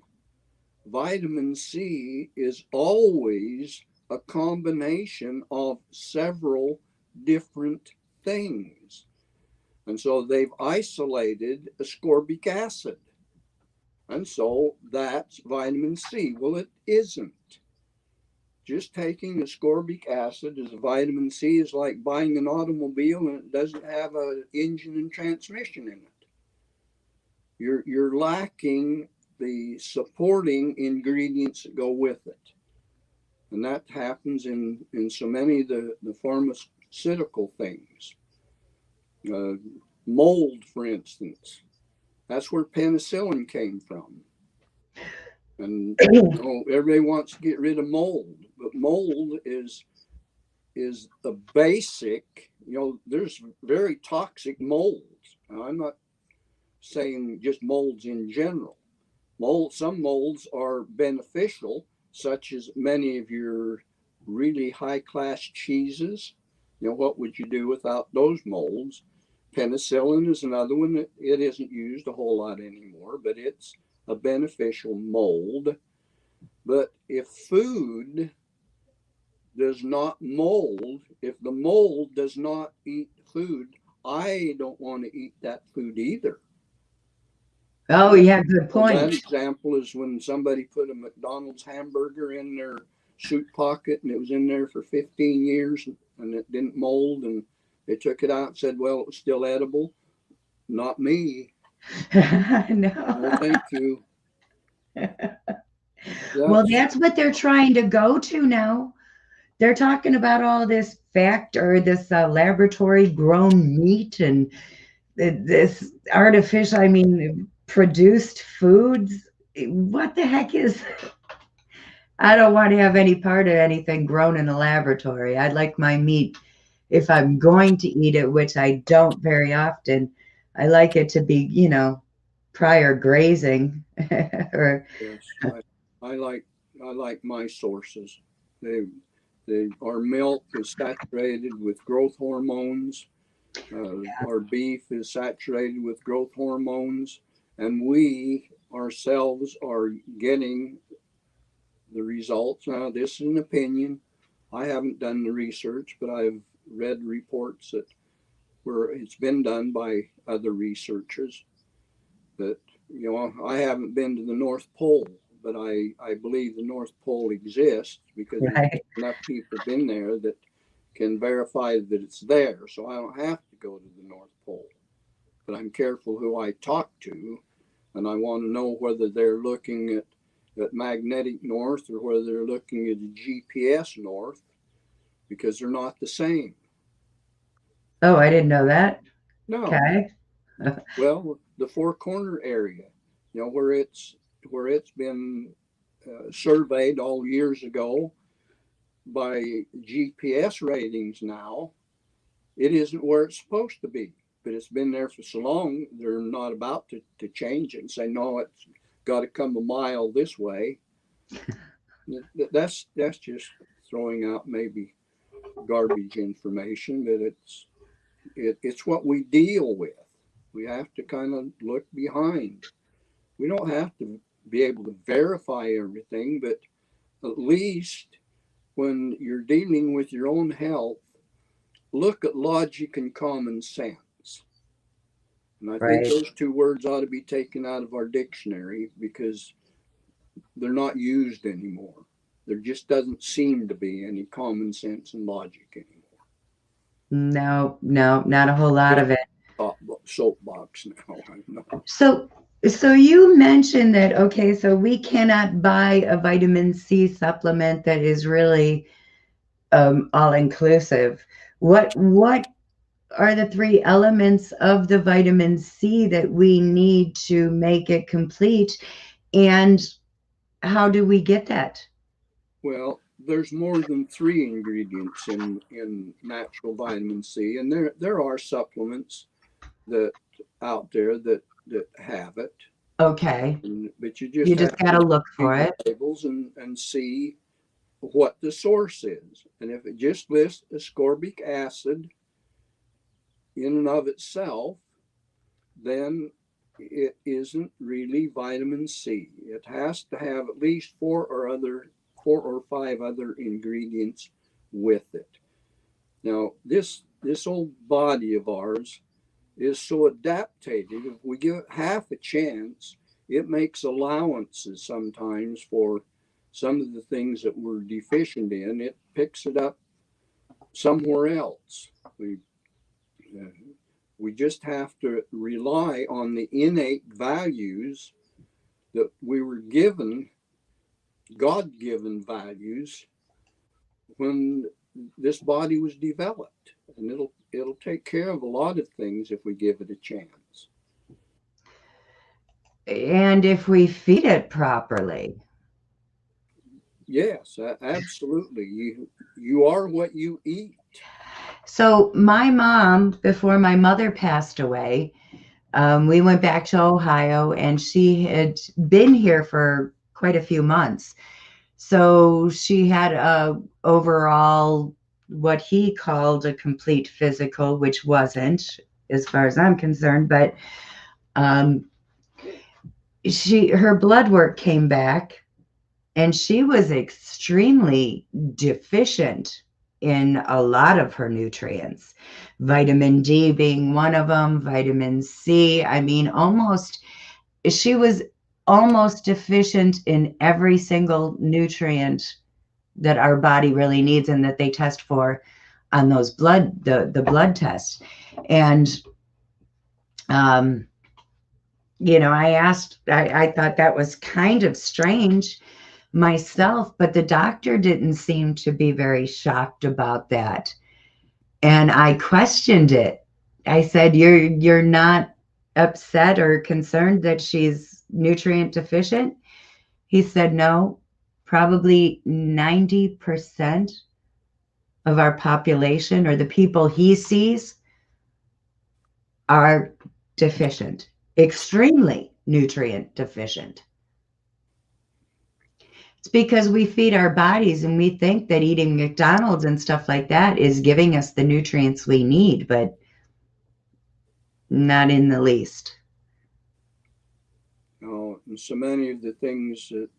Vitamin C is always a combination of several different things. And so they've isolated ascorbic acid. And so that's vitamin C. Well, it isn't. Just taking ascorbic acid as a vitamin C is like buying an automobile and it doesn't have an engine and transmission in it. You're lacking the supporting ingredients that go with it. And that happens in so many of the pharmaceutical things. Uh, Mold, for instance, that's where penicillin came from. And everybody wants to get rid of mold, but mold is the basic. There's very toxic molds. Now, I'm not saying just molds in general. Some molds are beneficial, such as many of your really high class cheeses. What would you do without those molds? Penicillin is another one that it isn't used a whole lot anymore, but it's a beneficial mold. But if food does not mold, if the mold does not eat food, I don't want to eat that food either. Oh, That, yeah, good that point. example is when somebody put a McDonald's hamburger in their suit pocket and it was in there for 15 years and it didn't mold and they took it out and said, well, it was still edible. Not me. No, No. thank you. Well, That's that's what they're trying to go to now. They're talking about all this this laboratory grown meat and this artificial, I mean, produced foods. What the heck is I don't want to have any part of anything grown in a laboratory. I'd like my meat, if I'm going to eat it, which I don't very often, I like it to be, prior grazing or yes. I like my sources. They our milk is saturated with growth hormones. Our beef is saturated with growth hormones, and we ourselves are getting the results. Now, this is an opinion. I haven't done the research, but I've read reports that where it's been done by other researchers. That I haven't been to the North Pole, but I believe the North Pole exists because there's right. enough people been there that can verify that it's there. So I don't have to go to the North Pole. But I'm careful who I talk to, and I want to know whether they're looking at magnetic north or whether they're looking at GPS north because they're not the same. Oh, I didn't know that. No, Okay. well, the Four Corner area, where it's been surveyed all years ago by GPS ratings now, it isn't where it's supposed to be. But it's been there for so long, they're not about to change it and say, no, it's got to come a mile this way. That's just throwing out maybe garbage information, but it's what we deal with. We have to kind of look behind. We don't have to be able to verify everything, but at least when you're dealing with your own health, look at logic and common sense. And I think Right. those two words ought to be taken out of our dictionary because they're not used anymore. There just doesn't seem to be any common sense and logic anymore. No, no, not a whole lot Get of it. off soapbox now. I know. So, so you mentioned that, okay, so we cannot buy a vitamin C supplement that is really all inclusive. What are the three elements of the vitamin C that we need to make it complete? And how do we get that? Well, there's more than three ingredients in natural vitamin C, and there are supplements that out there that have it. Okay. But you You just just have got to to look read for the it. labels and see. what the source is. And if it just lists ascorbic acid in and of itself, then it isn't really vitamin C. It has to have at least four or five other ingredients with it. Now, this old body of ours is so adaptative. If we give it half a chance, it makes allowances sometimes for some of the things that we're deficient in. It picks it up somewhere else. Uh, we just have to rely on the innate values that we were given, God given values, when this body was developed. And it'll take care of a lot of things if we give it a chance. And if we feed it properly. Yes, absolutely. You are what you eat. So, my mom, before my mother passed away, we went back to Ohio and she had been here for quite a few months. So, she had a overall, what he called a complete physical, which wasn't, as far as I'm concerned, but um, her blood work came back and she was extremely deficient in a lot of her nutrients, vitamin D being one of them, vitamin C. I mean, she was almost deficient in every single nutrient that our body really needs and that they test for on those the blood tests. And um, I thought that was kind of strange myself, but the doctor didn't seem to be very shocked about that. And I questioned it. I said, "You're not upset or concerned that she's nutrient deficient?" He said, "No, probably 90% of our population or the people he sees are deficient, extremely nutrient deficient." It's because we feed our bodies and we think that eating McDonald's and stuff like that is giving us the nutrients we need, but not in the least. And so many of the things that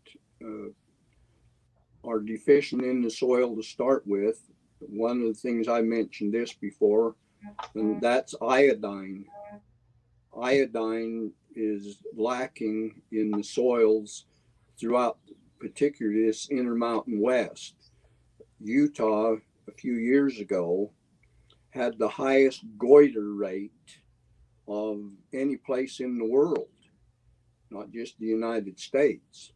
uh, are deficient in the soil to start with, one of the things I mentioned this before, and that's iodine. Iodine is lacking in the soils throughout, particularly this Intermountain West. Utah, a few years ago, had the highest goiter rate of any place in the world, not just the United States.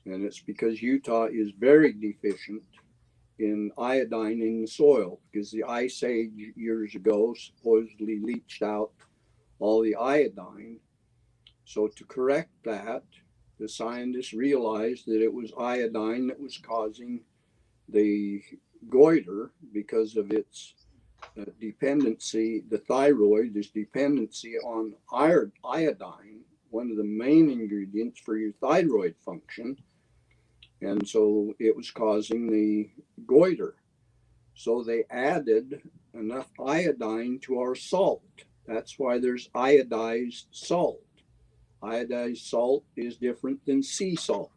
And it's because Utah is very deficient in iodine in the soil because the ice age years ago supposedly leached out all the iodine. So, to correct that, the scientists realized that it was iodine that was causing the goiter because of its dependency. The thyroid is dependency on iodine, one of the main ingredients for your thyroid function. And so it was causing the goiter. So they added enough iodine to our salt. That's why there's iodized salt. Iodized salt is different than sea salt.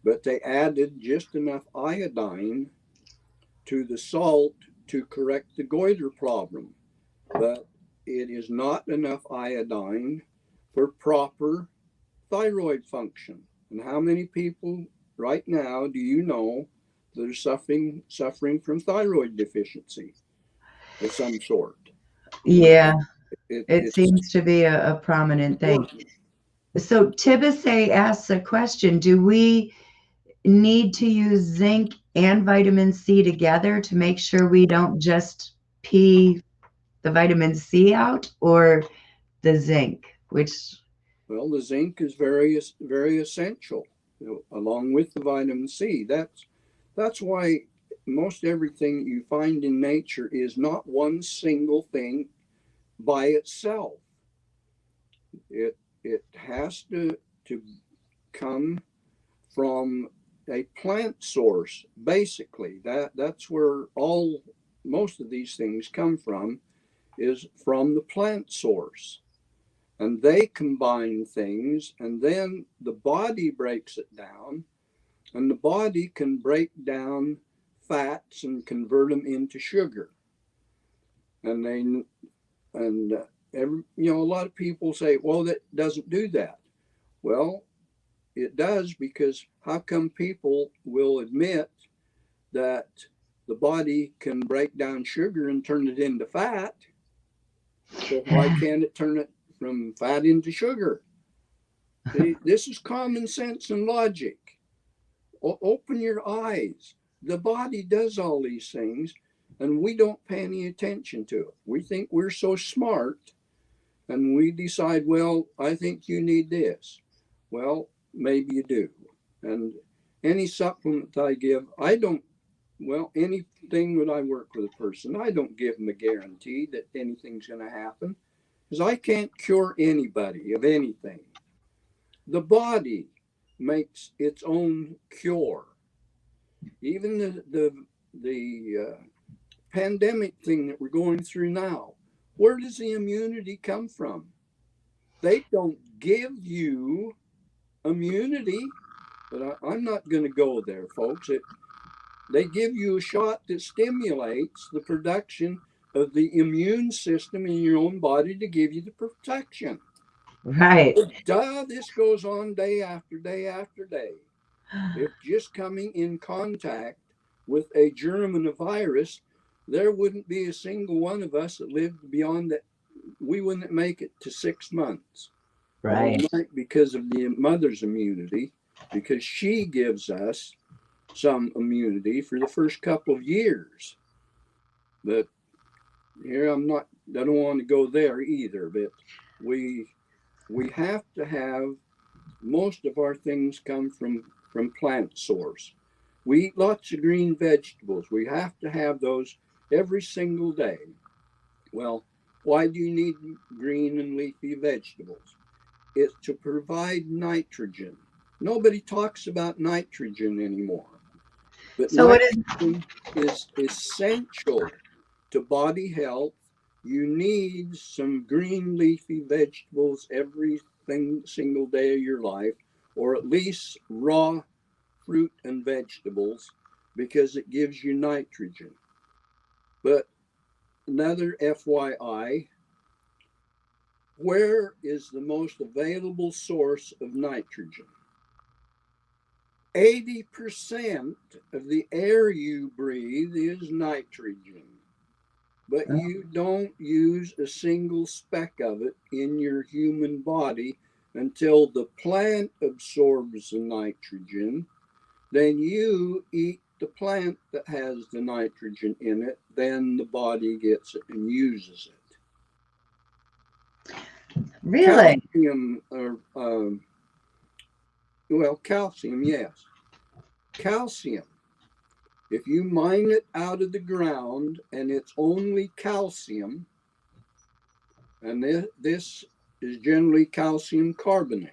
But they added just enough iodine to the salt to correct the goiter problem. But it is not enough iodine for proper thyroid function. And how many people right now do you know that are suffering from thyroid deficiency of some sort? Yeah, it It's seems to be a prominent thing. important. So Tibase asks a question: do we need to use zinc and vitamin C together to make sure we don't just pee the vitamin C out, or the zinc, which Well, the zinc is very essential, along with the vitamin C. That's why most everything you find in nature is not one single thing by itself. It has to come from a plant source. Basically, that's where all most of these things come from, is from the plant source. And they combine things, and then the body breaks it down, and the body can break down fats and convert them into sugar. And they and a lot of people say, well, that doesn't do that. Well, it does, because how come people will admit that the body can break down sugar and turn it into fat? So why can't it turn it from fat into sugar? See, this is common sense and logic. Open your eyes. The body does all these things, and we don't pay any attention to it. We think we're so smart, and we decide, well, I think you need this. Well, maybe you do. And any supplement I give, I don't, well, anything that I work with a person, I don't give them a guarantee that anything's going to happen, because I can't cure anybody of anything. The body makes its own cure. Even the pandemic thing that we're going through now, where does the immunity come from? They don't give you immunity, but I'm not going to go there, folks. They give you a shot that stimulates the production of the immune system in your own body to give you the protection. Right. Duh, this goes on day after day after day. If just coming in contact with a germ and a virus, there wouldn't be a single one of us that lived beyond that. We wouldn't make it to 6 months. Well, we Right. might, because of the mother's immunity, because she gives us some immunity for the first couple of years. But here I don't want to go there either, but we we have to have, most of our things come from plant source. We eat lots of green vegetables. We have to have those every single day. Well, why do you need green and leafy vegetables? It's to provide nitrogen. Nobody talks about nitrogen anymore, but So what is nitrogen is essential to body health. You need some green leafy vegetables every single day of your life, or at least raw fruit and vegetables, because it gives you nitrogen. But another FYI, where is the most available source of nitrogen? 80% of the air you breathe is nitrogen, but you don't use a single speck of it in your human body until the plant absorbs the nitrogen. Then you eat the plant that has the nitrogen in it, then the body gets it and uses it. really? Calcium, or calcium, yes. Calcium, if you mine it out of the ground and it's only calcium, and this is generally calcium carbonate,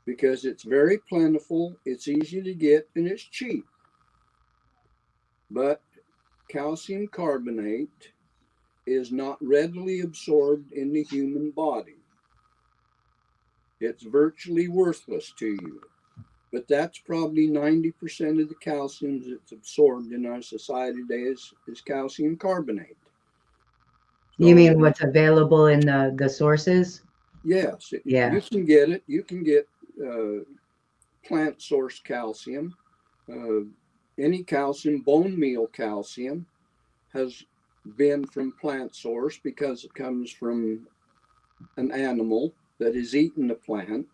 because it's very plentiful, it's easy to get, and it's cheap. But calcium carbonate is not readily absorbed in the human body. It's virtually worthless to you. But that's probably 90% of the calcium that's absorbed in our society today is calcium carbonate. You So, mean what's available in the sources? yes, Yeah. you can get it. You can get plant source calcium. Uh, any calcium, bone meal calcium, has been from plant source because it comes from an animal that has eaten the plant.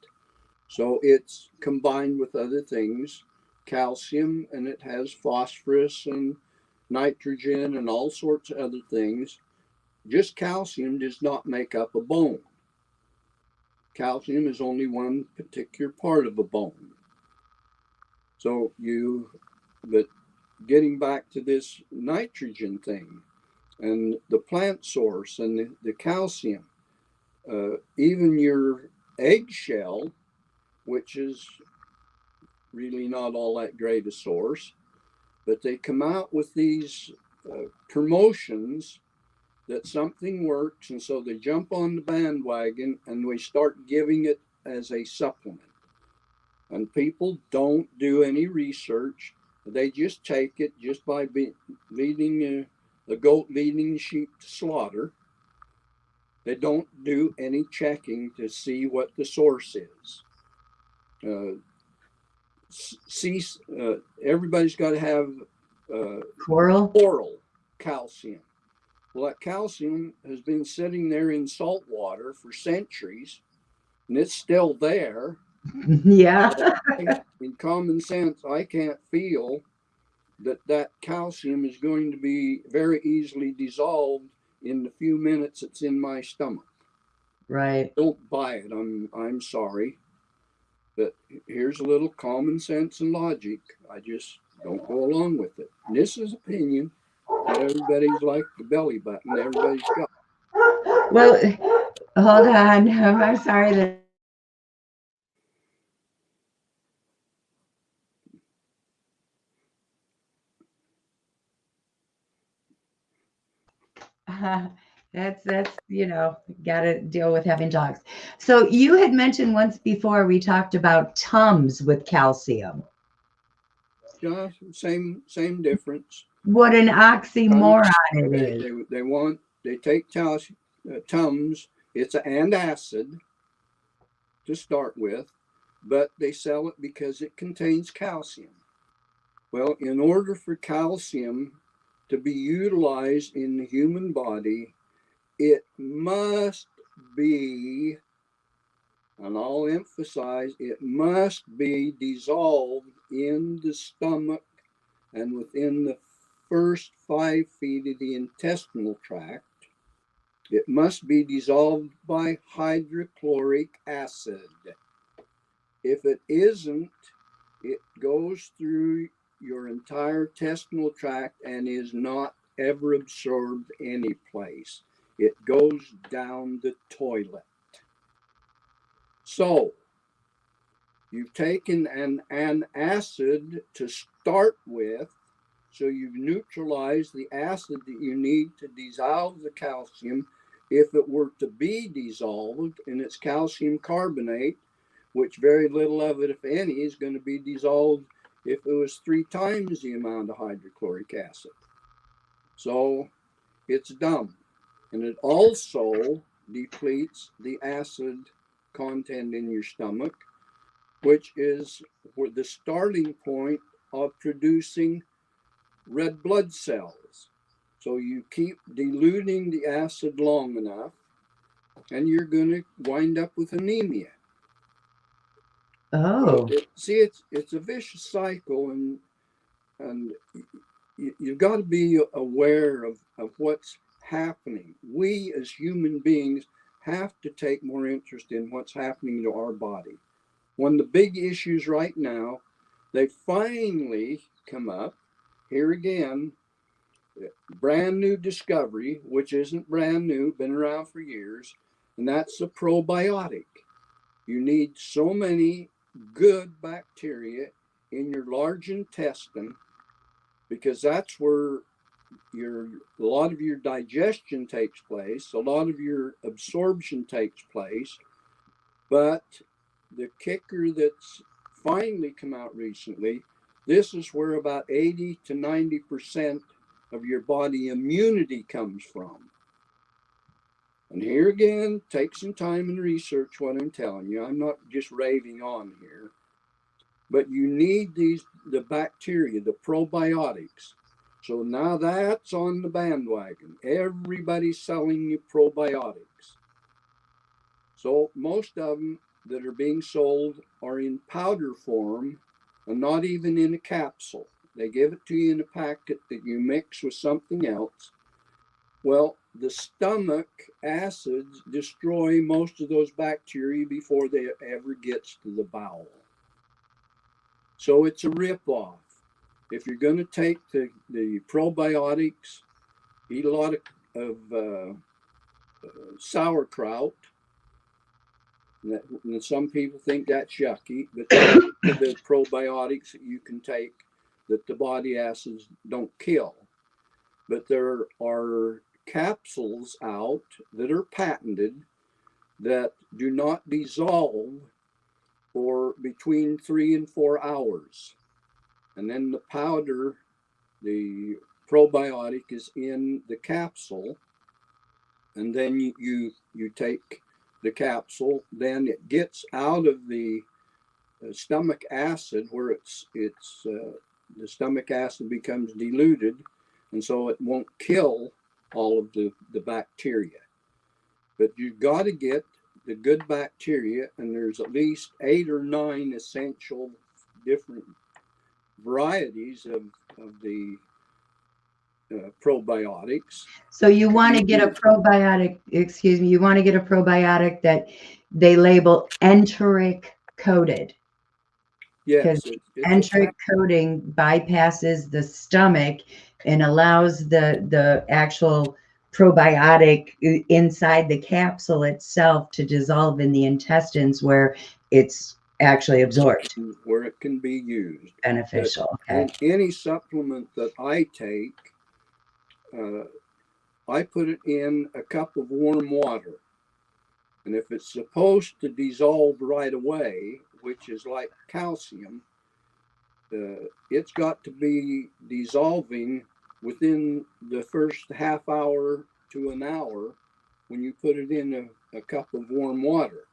So it's combined with other things, calcium, and it has phosphorus and nitrogen and all sorts of other things. Just calcium does not make up a bone. Calcium is only one particular part of a bone. But getting back to this nitrogen thing and the plant source and the calcium, even your eggshell, which is really not all that great a source, but they come out with these promotions that something works, and so they jump on the bandwagon and we start giving it as a supplement. And people don't do any research; they just take it just by leading the goat leading the sheep to slaughter. They don't do any checking to see what the source is. Uh, see, everybody's got to have uh, Coral? oral calcium. Well, that calcium has been sitting there in salt water for centuries, and it's still there. Yeah. In common sense, I can't feel that calcium is going to be very easily dissolved in the few minutes it's in my stomach. Right. Don't buy it. I'm sorry, but here's a little common sense and logic. I just don't go along with it. And this is opinion. Not everybody's like the belly button. Everybody's got. Well, hold on. I'm sorry that that's got to deal with having dogs. So you had mentioned once before we talked about Tums with calcium. Yeah, same difference. What an oxymoron it They is. they they take Tums. It's an acid to start with, but they sell it because it contains calcium. Well, in order for calcium to be utilized in the human body, it must be, and I'll emphasize, it must be dissolved in the stomach and within the first 5 feet of the intestinal tract. It must be dissolved by hydrochloric acid. If it isn't, it goes through your entire intestinal tract and is not ever absorbed any place. It goes down the toilet. So, you've taken an acid to start with, so you've neutralized the acid that you need to dissolve the calcium. If it were to be dissolved in its calcium carbonate, which very little of it, if any, is going to be dissolved if it was 3 times the amount of hydrochloric acid. So it's dumb. And it also depletes the acid content in your stomach, which is the starting point of producing red blood cells. So you keep diluting the acid long enough, and you're going to wind up with anemia. So Oh, it's a vicious cycle, and you've got to be aware of what's happening. We as human beings have to take more interest in what's happening to our body. One of the big issues right now, they finally come up here again, brand new discovery, which isn't brand new, been around for years, and that's the probiotic. You need so many good bacteria in your large intestine because that's where a lot of your digestion takes place, a lot of your absorption takes place. But the kicker that's finally come out recently, this is where about 80 to 90% of your body immunity comes from. And here again, take some time and research what I'm telling you. I'm not just raving on here. But you need the bacteria, the probiotics. So now that's on the bandwagon. Everybody's selling you probiotics. So most of them that are being sold are in powder form and not even in a capsule. They give it to you in a packet that you mix with something else. Well, the stomach acids destroy most of those bacteria before they ever gets to the bowel. So it's a ripoff. If you're going to take the probiotics, eat a lot of sauerkraut, And some people think that's yucky, but that's the probiotics that you can take that the body acids don't kill. But there are capsules out that are patented that do not dissolve for between 3 and 4 hours. And then the powder, the probiotic is in the capsule, and then you take the capsule, then it gets out of the stomach acid where it's the stomach acid becomes diluted, and so it won't kill all of the bacteria. But you've got to get the good bacteria, and there's at least 8 or 9 essential different varieties of the probiotics. So you want to get a probiotic, excuse me, you want to get a probiotic that they label enteric coated. Because Yes, enteric coating bypasses the stomach and allows the actual probiotic inside the capsule itself to dissolve in the intestines where it's actually absorbed. Where it can be used. Beneficial. Okay. In any supplement that I take, I put it in a cup of warm water. And if it's supposed to dissolve right away, which is like calcium, it's got to be dissolving within the first half hour to an hour when you put it in a cup of warm water.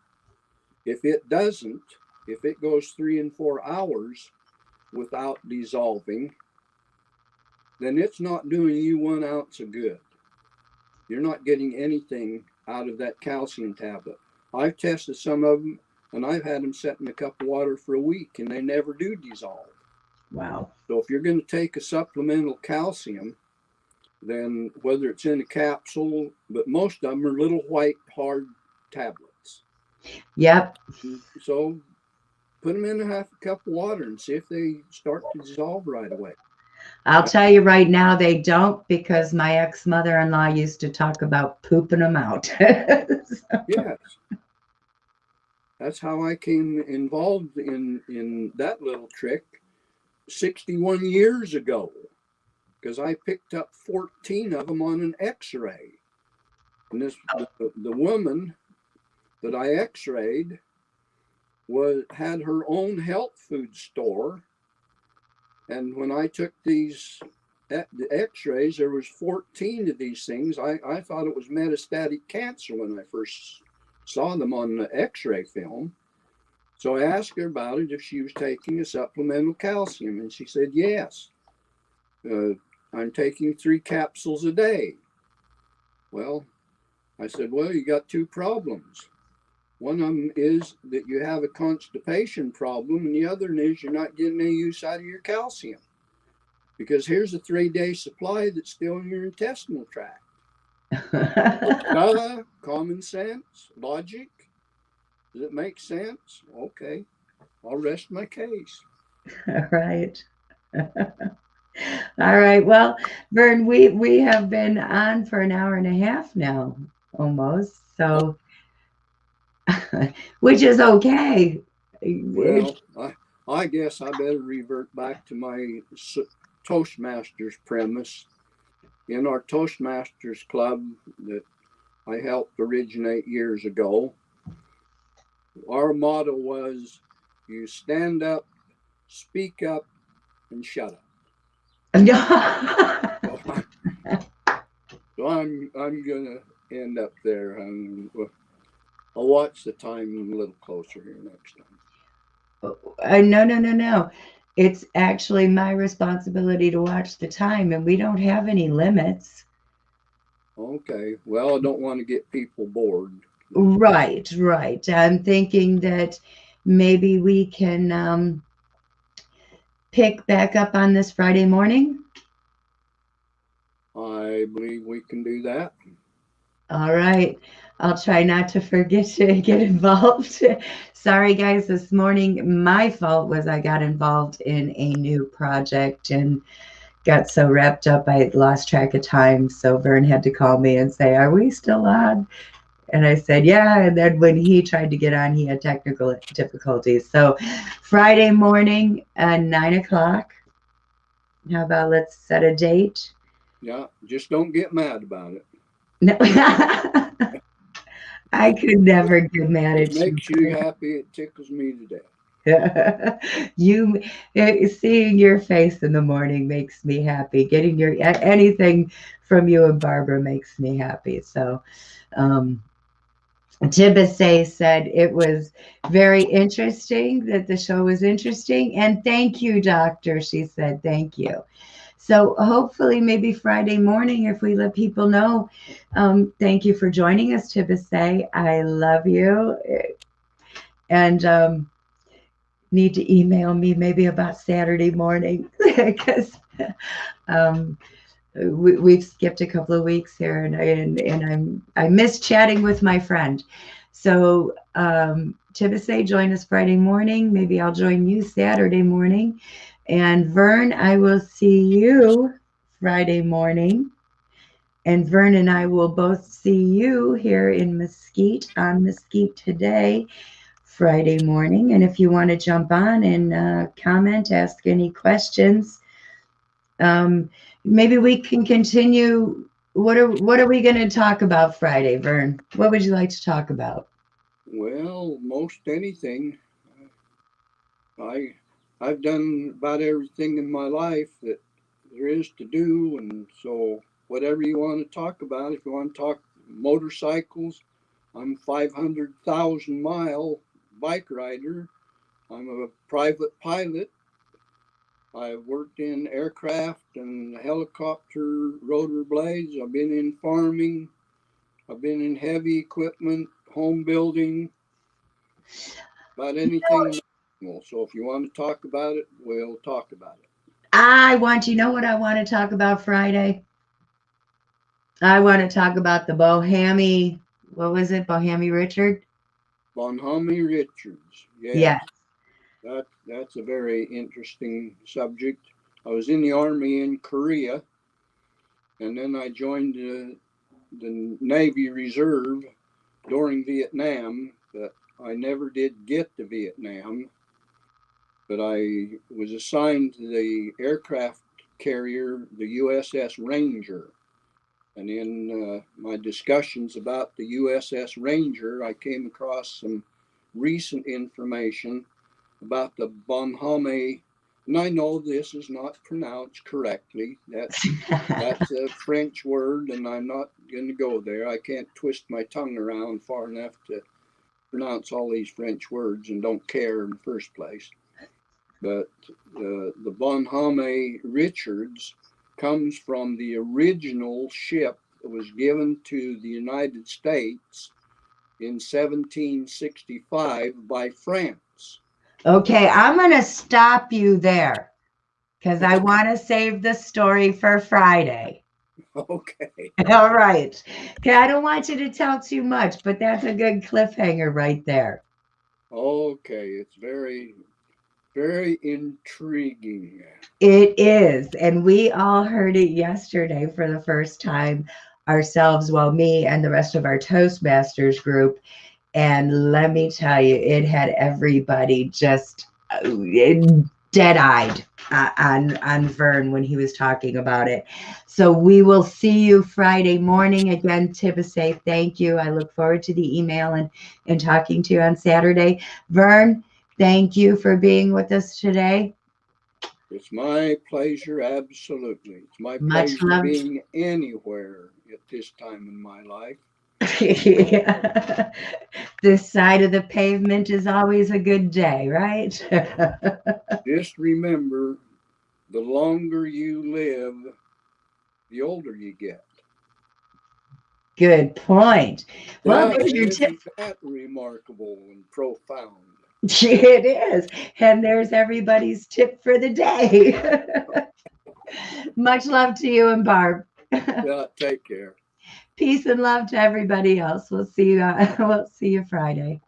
If it doesn't, if it goes 3 and 4 hours without dissolving, then it's not doing you 1 ounce of good. You're not getting anything out of that calcium tablet. I've tested some of them, and I've had them set in a cup of water for a week, and they never do dissolve. Wow. So if you're going to take a supplemental calcium, then whether it's in a capsule, but most of them are little white hard tablets. Yep. So put them in a half a cup of water and see if they start to dissolve right away. I'll tell you right now, they don't, because my ex-mother-in-law used to talk about pooping them out. So. Yes. That's how I came involved in that little trick 61 years ago, because I picked up 14 of them on an x-ray. And the woman that I x-rayed had her own health food store. And when I took the x-rays, there was 14 of these things. I thought it was metastatic cancer when I first saw them on the x-ray film. So I asked her about it, if she was taking a supplemental calcium, and she said, yes. I'm taking 3 capsules a day. Well, I said, well, you got 2 problems. One of them is that you have a constipation problem, and the other one is you're not getting any use out of your calcium. Because here's a 3-day supply that's still in your intestinal tract. Common sense, logic. Does it make sense? Okay, I'll rest my case. All right. All right. Well, Vern, we have been on for an hour and a half now, almost. So, which is okay. Well, I guess I better revert back to my Toastmasters premise. In our Toastmasters club that I helped originate years ago, our motto was, you stand up, speak up, and shut up. So I'm gonna end up there. I'll watch the time a little closer here next time. No. It's actually my responsibility to watch the time, and we don't have any limits. Okay. Well, I don't want to get people bored. Right. I'm thinking that maybe we can pick back up on this Friday morning. I believe we can do that. All right. I'll try not to forget to get involved. Sorry, guys, this morning, my fault was I got involved in a new project and got so wrapped up I lost track of time. So Vern had to call me and say, are we still on? And I said, yeah. And then when he tried to get on, he had technical difficulties. So Friday morning at 9 o'clock. How about let's set a date? Yeah, just don't get mad about it. No, I could never get mad It at makes you happy. It tickles me to death. you. Seeing your face in the morning makes me happy. Getting your anything from you and Barbara makes me happy. So, um, Tibisay said it was very interesting, that the show was interesting. And thank you, doctor. She said, thank you. So hopefully, maybe Friday morning, if we let people know, thank you for joining us, Tibisay. I love you. And need to email me maybe about Saturday morning because um, we've skipped a couple of weeks here, and I miss chatting with my friend. So Tibisay, join us Friday morning. Maybe I'll join you Saturday morning. And Vern, I will see you Friday morning. And Vern and I will both see you here in Mesquite on Mesquite Today Friday morning. And if you want to jump on and comment, ask any questions, um, maybe we can continue. What are we going to talk about Friday, Vern? What would you like to talk about? Well, most anything. I I've done about everything in my life that there is to do, and so whatever you want to talk about, if you want to talk motorcycles, I'm 500,000 mile bike rider. I'm a private pilot. I've worked in aircraft and helicopter rotor blades. I've been in farming. I've been in heavy equipment, home building, about anything. So if you want to talk about it, we'll talk about it. You know what I want to talk about Friday? I want to talk about the Bohemian, what was it? Bohemian Richard? Bonhomie Richards, yes, Yes. that's a very interesting subject. I was in the army in Korea, and then I joined the Navy Reserve during Vietnam, but I never did get to Vietnam. But I was assigned to the aircraft carrier, the USS Ranger. And in my discussions about the USS Ranger, I came across some recent information about the Bonhomme. And I know this is not pronounced correctly. That's a French word, and I'm not going to go there. I can't twist my tongue around far enough to pronounce all these French words and don't care in the first place. But the Bonhomme Richards comes from the original ship that was given to the United States in 1765 by France. Okay, I'm going to stop you there because I want to save the story for Friday. Okay. All right. Okay, I don't want you to tell too much, but that's a good cliffhanger right there. Okay. It's very, very intriguing. It is. And we all heard it yesterday for the first time ourselves, well, me and the rest of our Toastmasters group. And let me tell you, it had everybody just dead-eyed on Vern when he was talking about it. So we will see you Friday morning. Again, Tibisay, thank you. I look forward to the email and talking to you on Saturday. Vern, thank you for being with us today. It's my pleasure, absolutely. It's my Much pleasure love. being anywhere at this time in my life. This side of the pavement is always a good day, right? Just remember, the longer you live, the older you get. Good point. Well, Now, there's your tip. isn't that remarkable and profound? It is. And there's everybody's tip for the day. Much love to you and Barb. Yeah, take care. Peace and love to everybody else. We'll see you. We'll see you Friday.